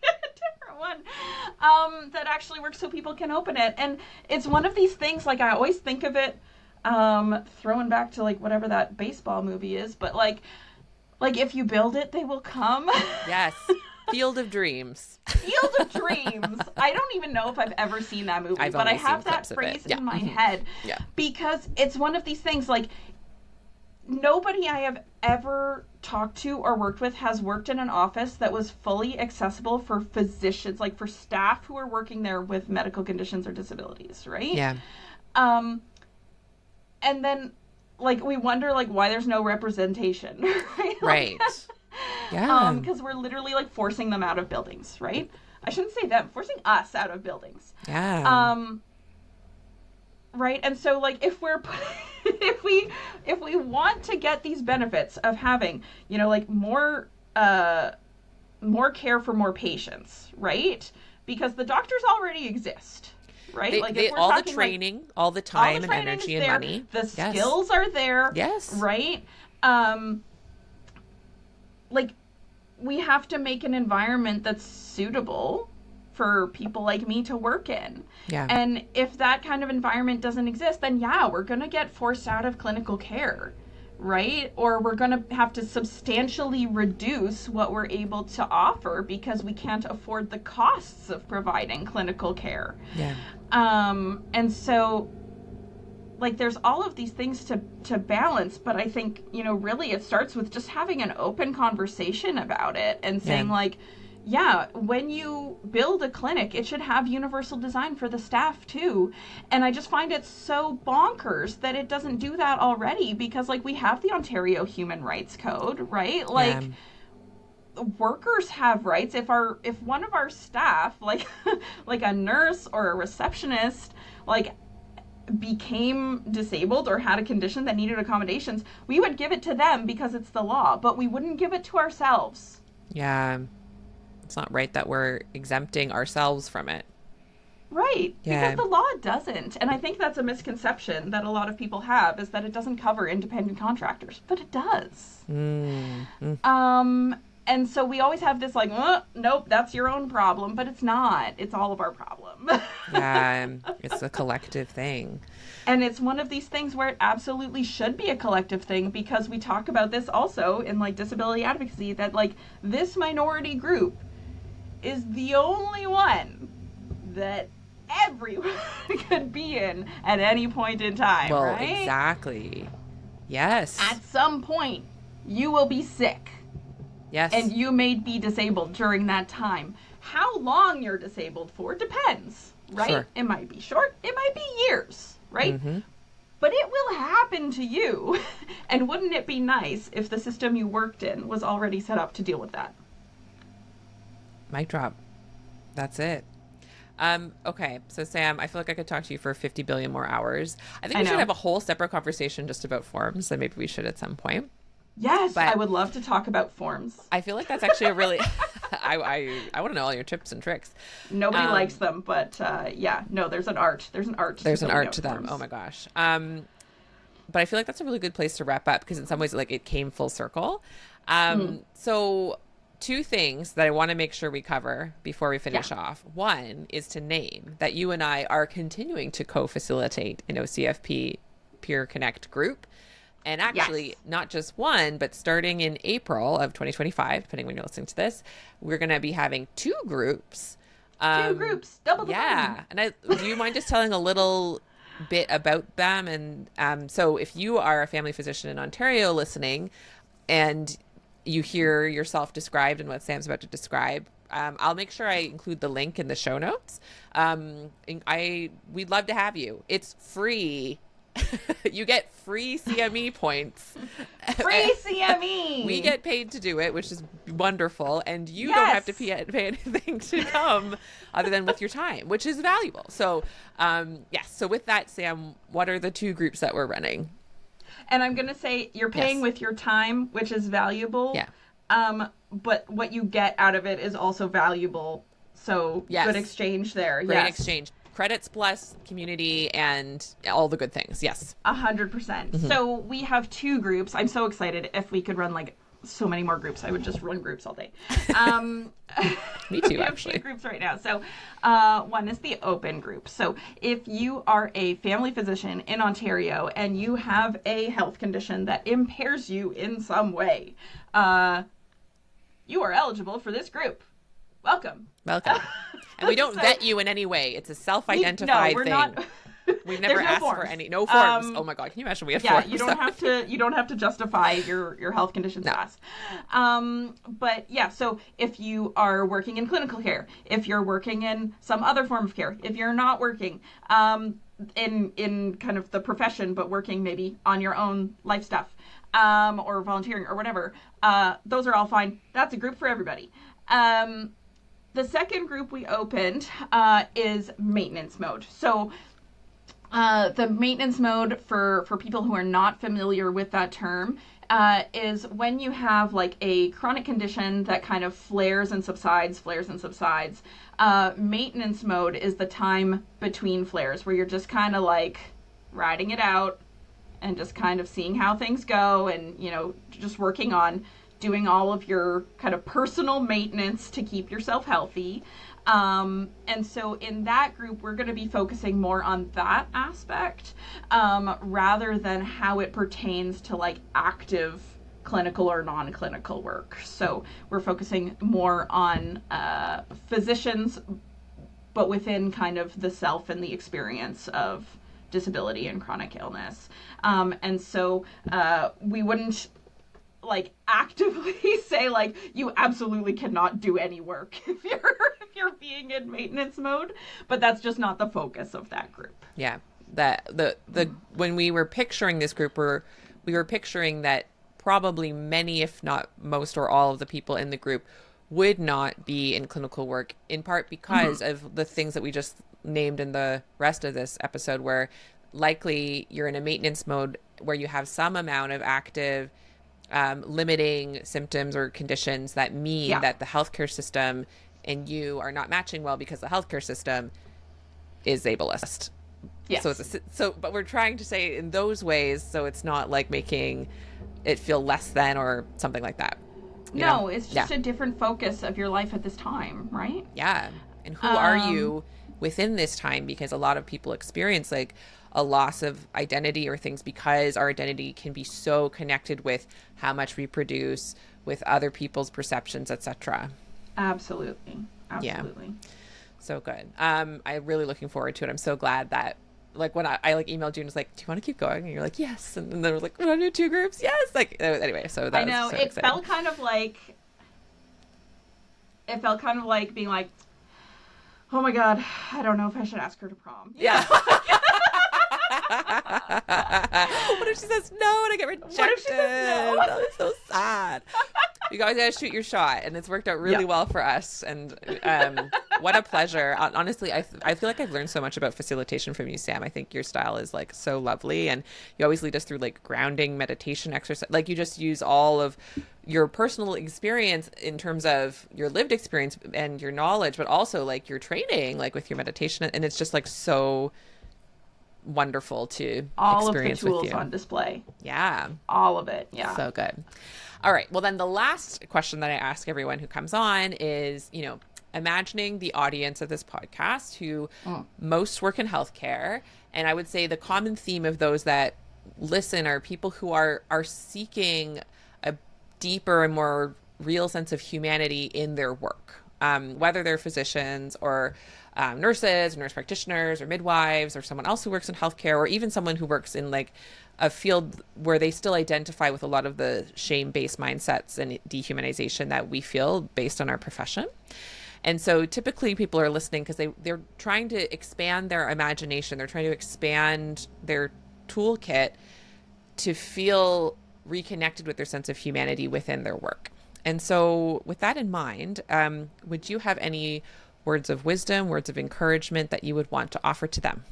one that actually works so people can open it. And it's one of these things, like, I always think of it throwing back to like whatever that baseball movie is, but like if you build it, they will come. Yes. Field of Dreams. Field of Dreams. I don't even know if I've ever seen that movie, but I have that phrase in my head because it's one of these things, like, nobody I have ever talked to or worked with has worked in an office that was fully accessible for physicians, like for staff who are working there with medical conditions or disabilities, right? Yeah. And then, like, we wonder, like, why there's no representation, right? Right. Yeah. Because we're literally, like, forcing them out of buildings, right? I shouldn't say them, forcing us out of buildings. Yeah. Right? And so, like, if we're if we want to get these benefits of having, you know, like, more care for more patients, right? Because the doctors already exist, right? They all the training, like, all the time and energy and money. The skills are there. Yes. Right? Like, we have to make an environment that's suitable for people like me to work in. Yeah. And if that kind of environment doesn't exist, then we're going to get forced out of clinical care, right? Or we're going to have to substantially reduce what we're able to offer because we can't afford the costs of providing clinical care. Yeah. And so, like, there's all of these things to balance, but I think, you know, really it starts with just having an open conversation about it and saying, like, when you build a clinic, it should have universal design for the staff too. And I just find it so bonkers that it doesn't do that already because, like, we have the Ontario Human Rights Code, right? Like, workers have rights. If one of our staff, like like a nurse or a receptionist, like, became disabled or had a condition that needed accommodations, we would give it to them because it's the law, but we wouldn't give it to ourselves. Yeah. It's not right that we're exempting ourselves from it. Right. Yeah. Because the law doesn't. And I think that's a misconception that a lot of people have, is that it doesn't cover independent contractors. But it does. And so we always have this, like, nope, that's your own problem. But it's not. It's all of our problem. Yeah. It's a collective thing. And it's one of these things where it absolutely should be a collective thing, because we talk about this also in, like, disability advocacy, that, like, this minority group is the only one that everyone could be in at any point in time, right? Well, exactly. Yes. At some point, you will be sick. Yes. And you may be disabled during that time. How long you're disabled for depends, right? Sure. It might be short, it might be years, right? Mm-hmm. But it will happen to you. And wouldn't it be nice if the system you worked in was already set up to deal with that? Mic drop. That's it. Okay, so Sam, I feel like I could talk to you for 50 billion more hours. I think we should have a whole separate conversation just about forms, and maybe we should at some point. Yes, but I would love to talk about forms. I feel like that's actually a really... I want to know all your tips and tricks. Nobody likes them, but there's an art. There's an art. There's an art to them. Forms. Oh my gosh. But I feel like that's a really good place to wrap up, because in some ways, like, it came full circle. So... two things that I want to make sure we cover before we finish off. One is to name that you and I are continuing to co-facilitate an OCFP Peer Connect group. And actually, not just one, but starting in April of 2025, depending when you're listening to this, we're going to be having two groups. Double the fun. And do you mind just telling a little bit about them. And so if you are a family physician in Ontario listening and you hear yourself described and what Sam's about to describe, I'll make sure I include the link in the show notes. We'd love to have you. It's free. You get free CME points. Free CME. We get paid to do it, which is wonderful. And you Yes. don't have to pay anything to come other than with your time, which is valuable. So, yes. So with that, Sam, what are the 2 groups that we're running? And I'm going to say you're paying with your time, which is valuable. Yeah. But what you get out of it is also valuable. So good exchange there. Great exchange. Credits plus community and all the good things. Yes. 100%. So we have 2 groups. I'm so excited. If we could run like so many more groups, I would just run groups all day. Me too, we have actually. 2 groups right now. So one is the open group. So if you are a family physician in Ontario and you have a health condition that impairs you in some way, you are eligible for this group. Welcome. And we don't vet you in any way. It's a self-identified thing. Not. We've never asked for no forms. Oh my God, can you imagine we had forms? You don't have to justify your health conditions to us. But yeah, so if you are working in clinical care, if you're working in some other form of care, if you're not working in kind of the profession, but working maybe on your own life stuff, or volunteering or whatever, those are all fine. That's a group for everybody. The second group we opened is maintenance mode. So the maintenance mode, for people who are not familiar with that term, is when you have like a chronic condition that kind of flares and subsides. Maintenance mode is the time between flares where you're just kind of like riding it out and just kind of seeing how things go and, just working on doing all of your kind of personal maintenance to keep yourself healthy. And so in that group, we're going to be focusing more on that aspect, rather than how it pertains to like active clinical or non-clinical work. So we're focusing more on physicians, but within kind of the self and the experience of disability and chronic illness. And so we wouldn't like actively say like you absolutely cannot do any work if you're being in maintenance mode, but that's just not the focus of that group. Yeah, that the when we were picturing this group, we were picturing that probably many, if not most or all of the people in the group would not be in clinical work, in part because of the things that we just named in the rest of this episode, where likely you're in a maintenance mode where you have some amount of active limiting symptoms or conditions that mean that the healthcare system and you are not matching well because the healthcare system is ableist. Yes. But we're trying to say in those ways, so it's not like making it feel less than or something like that. No, it's just a different focus of your life at this time, right? Yeah. And who are you within this time? Because a lot of people experience like a loss of identity or things because our identity can be so connected with how much we produce, with other people's perceptions, etc. Absolutely. Yeah. So good. I'm really looking forward to it. I'm so glad that like when I like emailed you and was like, do you want to keep going? And you're like, yes. And then there was like, we want to do 2 groups. Yes. Like, anyway, so that I know. was so It exciting. felt kind of like being like, oh my God, I don't know if I should ask her to prom. Yeah. What if she says no and I get rejected? What if she says no? That is so sad. You guys gotta shoot your shot, and it's worked out really well for us. And what a pleasure! Honestly, I feel like I've learned so much about facilitation from you, Sam. I think your style is like so lovely, and you always lead us through like grounding meditation exercise. Like you just use all of your personal experience in terms of your lived experience and your knowledge, but also like your training, like with your meditation, and it's just like so wonderful to all experience of the tools with you. on display. Yeah, all of it. Yeah, so good. All right. Well, then the last question that I ask everyone who comes on is, imagining the audience of this podcast who most work in healthcare. And I would say the common theme of those that listen are people who are seeking a deeper and more real sense of humanity in their work. whether they're physicians or nurses, nurse practitioners, or midwives, or someone else who works in healthcare, or even someone who works in like a field where they still identify with a lot of the shame-based mindsets and dehumanization that we feel based on our profession. And so typically people are listening because they're trying to expand their imagination. They're trying to expand their toolkit to feel reconnected with their sense of humanity within their work. And so with that in mind, would you have any words of wisdom, words of encouragement that you would want to offer to them?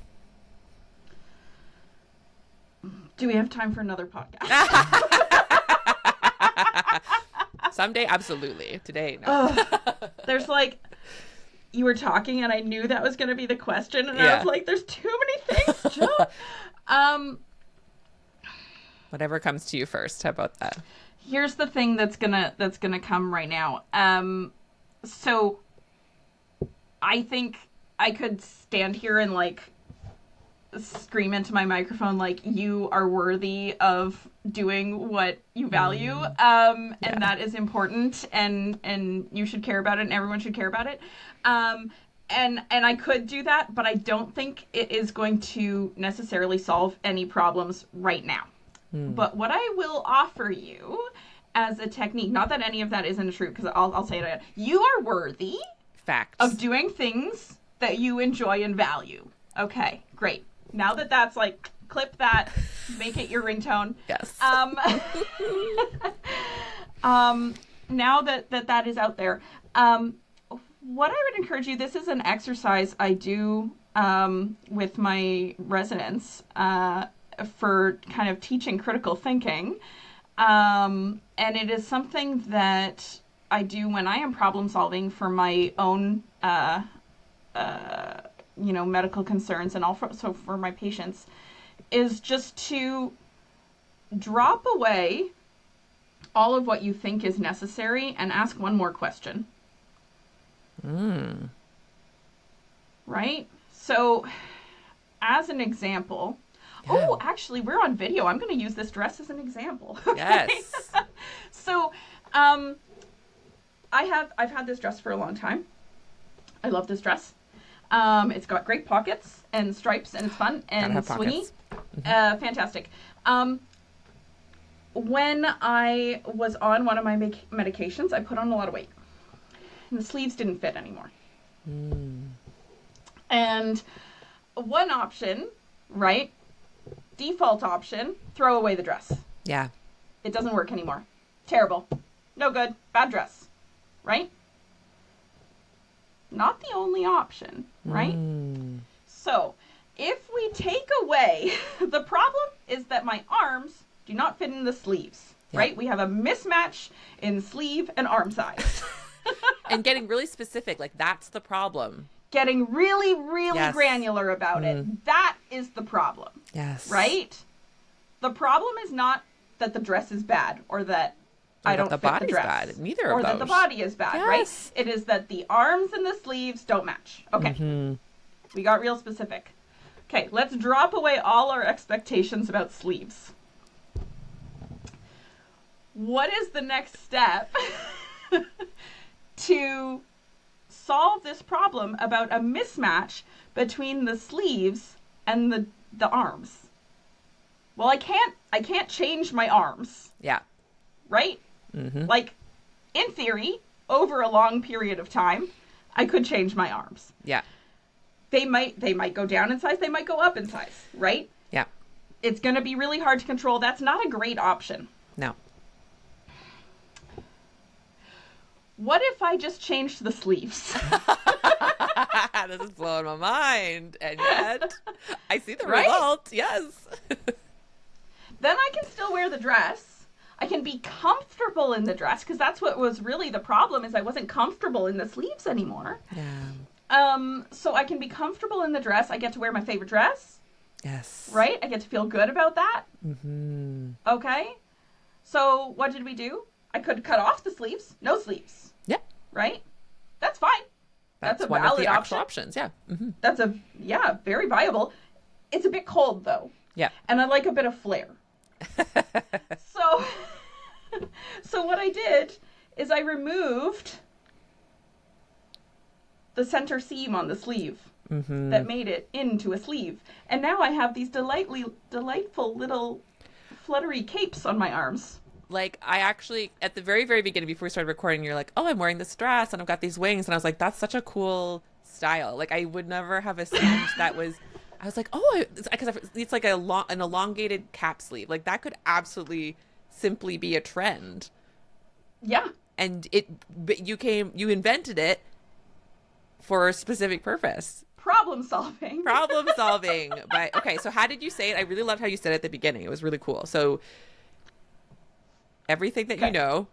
Do we have time for another podcast? Someday, absolutely. Today, no. There's like, you were talking and I knew that was going to be the question. And I was like, there's too many things, Jill. Whatever comes to you first. How about that? Here's the thing that's gonna come right now. So I think I could stand here and like scream into my microphone like you are worthy of doing what you value, and that is important, and you should care about it, and everyone should care about it. And I could do that, but I don't think it is going to necessarily solve any problems right now. But what I will offer you as a technique, not that any of that isn't true, because I'll say it again. You are worthy of doing things that you enjoy and value. Okay, great. Now that that's like, clip that, make it your ringtone. Yes. Now that is out there, what I would encourage you, this is an exercise I do with my residents for kind of teaching critical thinking. And it is something that I do when I am problem solving for my own, medical concerns, and also for my patients, is just to drop away all of what you think is necessary and ask one more question. Right? So, as an example, actually, we're on video. I'm going to use this dress as an example. Okay? Yes. So, I've had this dress for a long time. I love this dress. It's got great pockets and stripes, and it's fun and swingy. Fantastic. When I was on one of my medications, I put on a lot of weight, and the sleeves didn't fit anymore. And one option, right? Default option, throw away the dress. Yeah. It doesn't work anymore. Terrible. No good. Bad dress. Right? Not the only option, right? So, if we take away, the problem is that my arms do not fit in the sleeves, right? We have a mismatch in sleeve and arm size. And getting really specific, like that's the problem. Getting really, really granular about it. That is the problem. Yes. Right? The problem is not that the dress is bad or that I don't fit the dress. Bad. Neither of those. Or that the body is bad, right? It is that the arms and the sleeves don't match. Okay. We got real specific. Okay, let's drop away all our expectations about sleeves. What is the next step to solve this problem about a mismatch between the sleeves and the arms? Well, I can't change my arms. Yeah. Right? Like, in theory, over a long period of time, I could change my arms. Yeah. They might go down in size, they might go up in size, right? Yeah. It's going to be really hard to control. That's not a great option. No. What if I just changed the sleeves? This is blowing my mind. And yet, I see the result. Yes. Then I can still wear the dress. I can be comfortable in the dress, because that's what was really the problem, is I wasn't comfortable in the sleeves anymore. Yeah. So I can be comfortable in the dress. I get to wear my favorite dress. Yes. Right? I get to feel good about that. Okay. So what did we do? I could cut off the sleeves. No sleeves. Yeah. Right? That's fine. That's a one valid of the option. options. Yeah. That's very viable. It's a bit cold though. Yeah. And I like a bit of flair. So, so what I did is I removed the center seam on the sleeve that made it into a sleeve. And now I have these delightful little fluttery capes on my arms. Like, I actually, at the very, very beginning, before we started recording, you're like, oh, I'm wearing this dress and I've got these wings. And I was like, that's such a cool style. Like, I would never have assumed that was, I was like, oh, because it's like an elongated cap sleeve. Like, that could absolutely simply be a trend. Yeah. And you invented it for a specific purpose. Problem solving. But okay, so how did you say it? I really loved how you said it at the beginning. It was really cool. So everything that you know.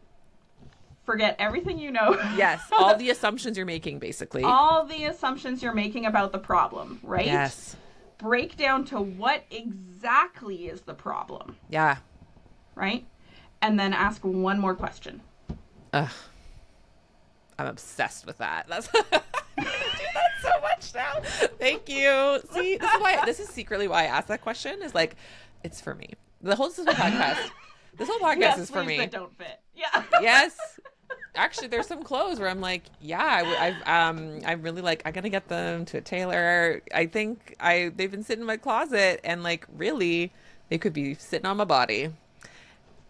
Forget everything you know. Yes, all the assumptions you're making, basically. All the assumptions you're making about the problem, right? Yes. Break down to what exactly is the problem. Yeah. Right? And then ask one more question. Ugh. I'm obsessed with that. I do that so much now. Thank you. See, this is secretly why I asked that question, is like, it's for me. This whole podcast is for me. That don't fit. Yeah. Yes. Actually, there's some clothes where I'm like, yeah, I'm really like, I gotta get them to a tailor. I think they've been sitting in my closet, and like, really, they could be sitting on my body.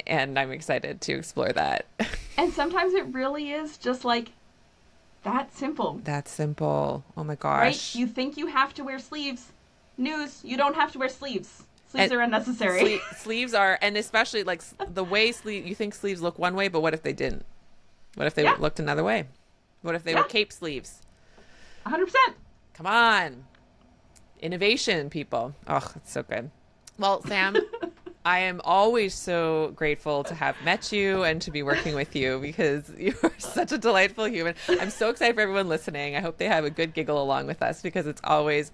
And I'm excited to explore that. And sometimes it really is just like that simple. That's simple. Oh my gosh. Right? You think you have to wear sleeves. News, you don't have to wear sleeves. Sleeves are unnecessary. Sleeves are, and especially like the way you think sleeves look one way, but what if they didn't? What if they looked another way? What if they were cape sleeves? 100%. Come on. Innovation, people. Oh, it's so good. Well, Sam, I am always so grateful to have met you and to be working with you, because you are such a delightful human. I'm so excited for everyone listening. I hope they have a good giggle along with us, because it's always,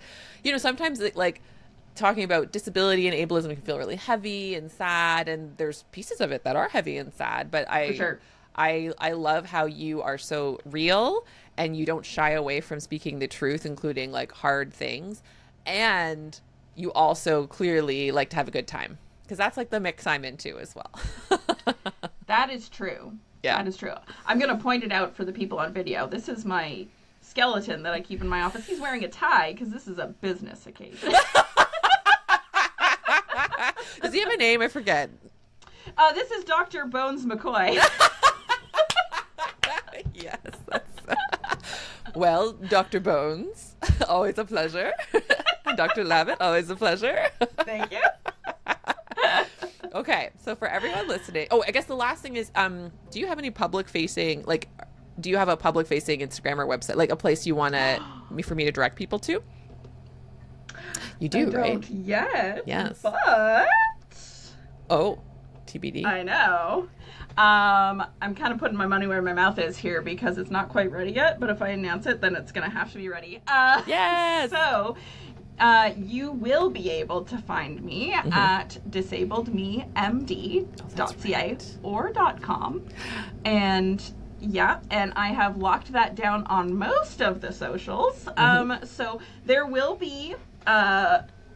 sometimes like talking about disability and ableism can feel really heavy and sad, and there's pieces of it that are heavy and sad, but For sure. I love how you are so real and you don't shy away from speaking the truth, including like hard things. And you also clearly like to have a good time, because that's like the mix I'm into as well. That is true. Yeah. That is true. I'm going to point it out for the people on video. This is my skeleton that I keep in my office. He's wearing a tie because this is a business occasion. Does he have a name? I forget. This is Dr. Bones McCoy. Yes. Well, Dr. Bones, always a pleasure. Dr. Lavitt, always a pleasure. Thank you. Okay, so for everyone listening, I guess the last thing is, do you have any public-facing, like, do you have a public-facing Instagram or website, like a place you want for me to direct people to? You do, right? Don't yet. Yes. But. Oh, TBD. I know. I'm kind of putting my money where my mouth is here, because it's not quite ready yet, but if I announce it, then it's going to have to be ready. Yes! So, you will be able to find me at disabledmemd.ca or .com. And I have locked that down on most of the socials. So there will be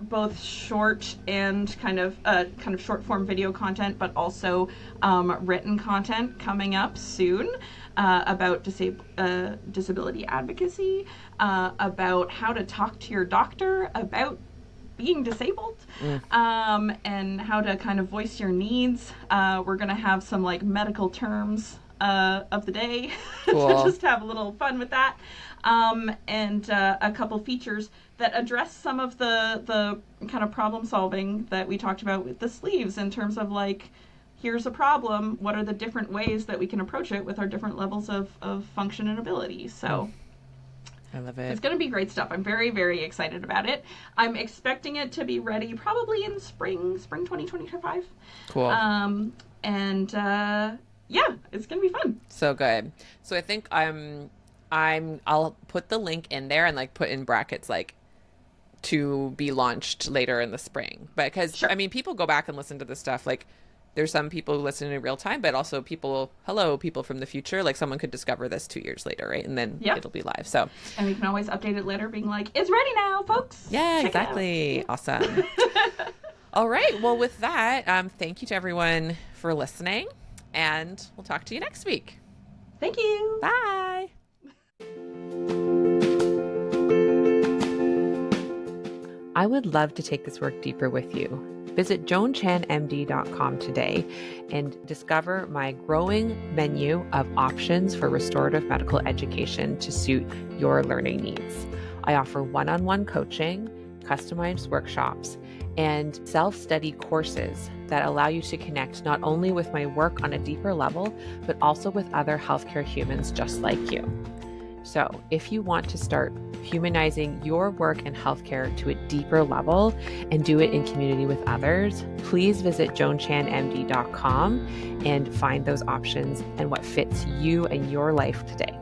both short and kind of short form video content, but also written content coming up soon about disability advocacy, about how to talk to your doctor about being disabled, and how to kind of voice your needs. We're going to have some like medical terms of the day. Cool. To just have a little fun with that. And a couple features that address some of the kind of problem solving that we talked about with the sleeves, in terms of like, here's a problem, what are the different ways that we can approach it with our different levels of function and ability. So I love it. It's going to be great stuff. I'm very, very excited about it. I'm expecting it to be ready probably in spring 2025. Cool. It's going to be fun. So good. So I think I'll put the link in there and like put in brackets like to be launched later in the spring. But because Sure. I mean, people go back and listen to this stuff. Like, there's some people who listen in real time, but also people from the future. Like, someone could discover this 2 years later, right? And then it'll be live. So, and we can always update it later, being like, it's ready now, folks. yeah, Check exactly. Awesome. All right. Well, with that, thank you to everyone for listening, and we'll talk to you next week. Thank you. Bye. I would love to take this work deeper with you. Visit joanchanmd.com today and discover my growing menu of options for restorative medical education to suit your learning needs. I offer one-on-one coaching, customized workshops, and self-study courses that allow you to connect not only with my work on a deeper level, but also with other healthcare humans just like you. So if you want to start humanizing your work in healthcare to a deeper level and do it in community with others, please visit joanchanmd.com and find those options and what fits you and your life today.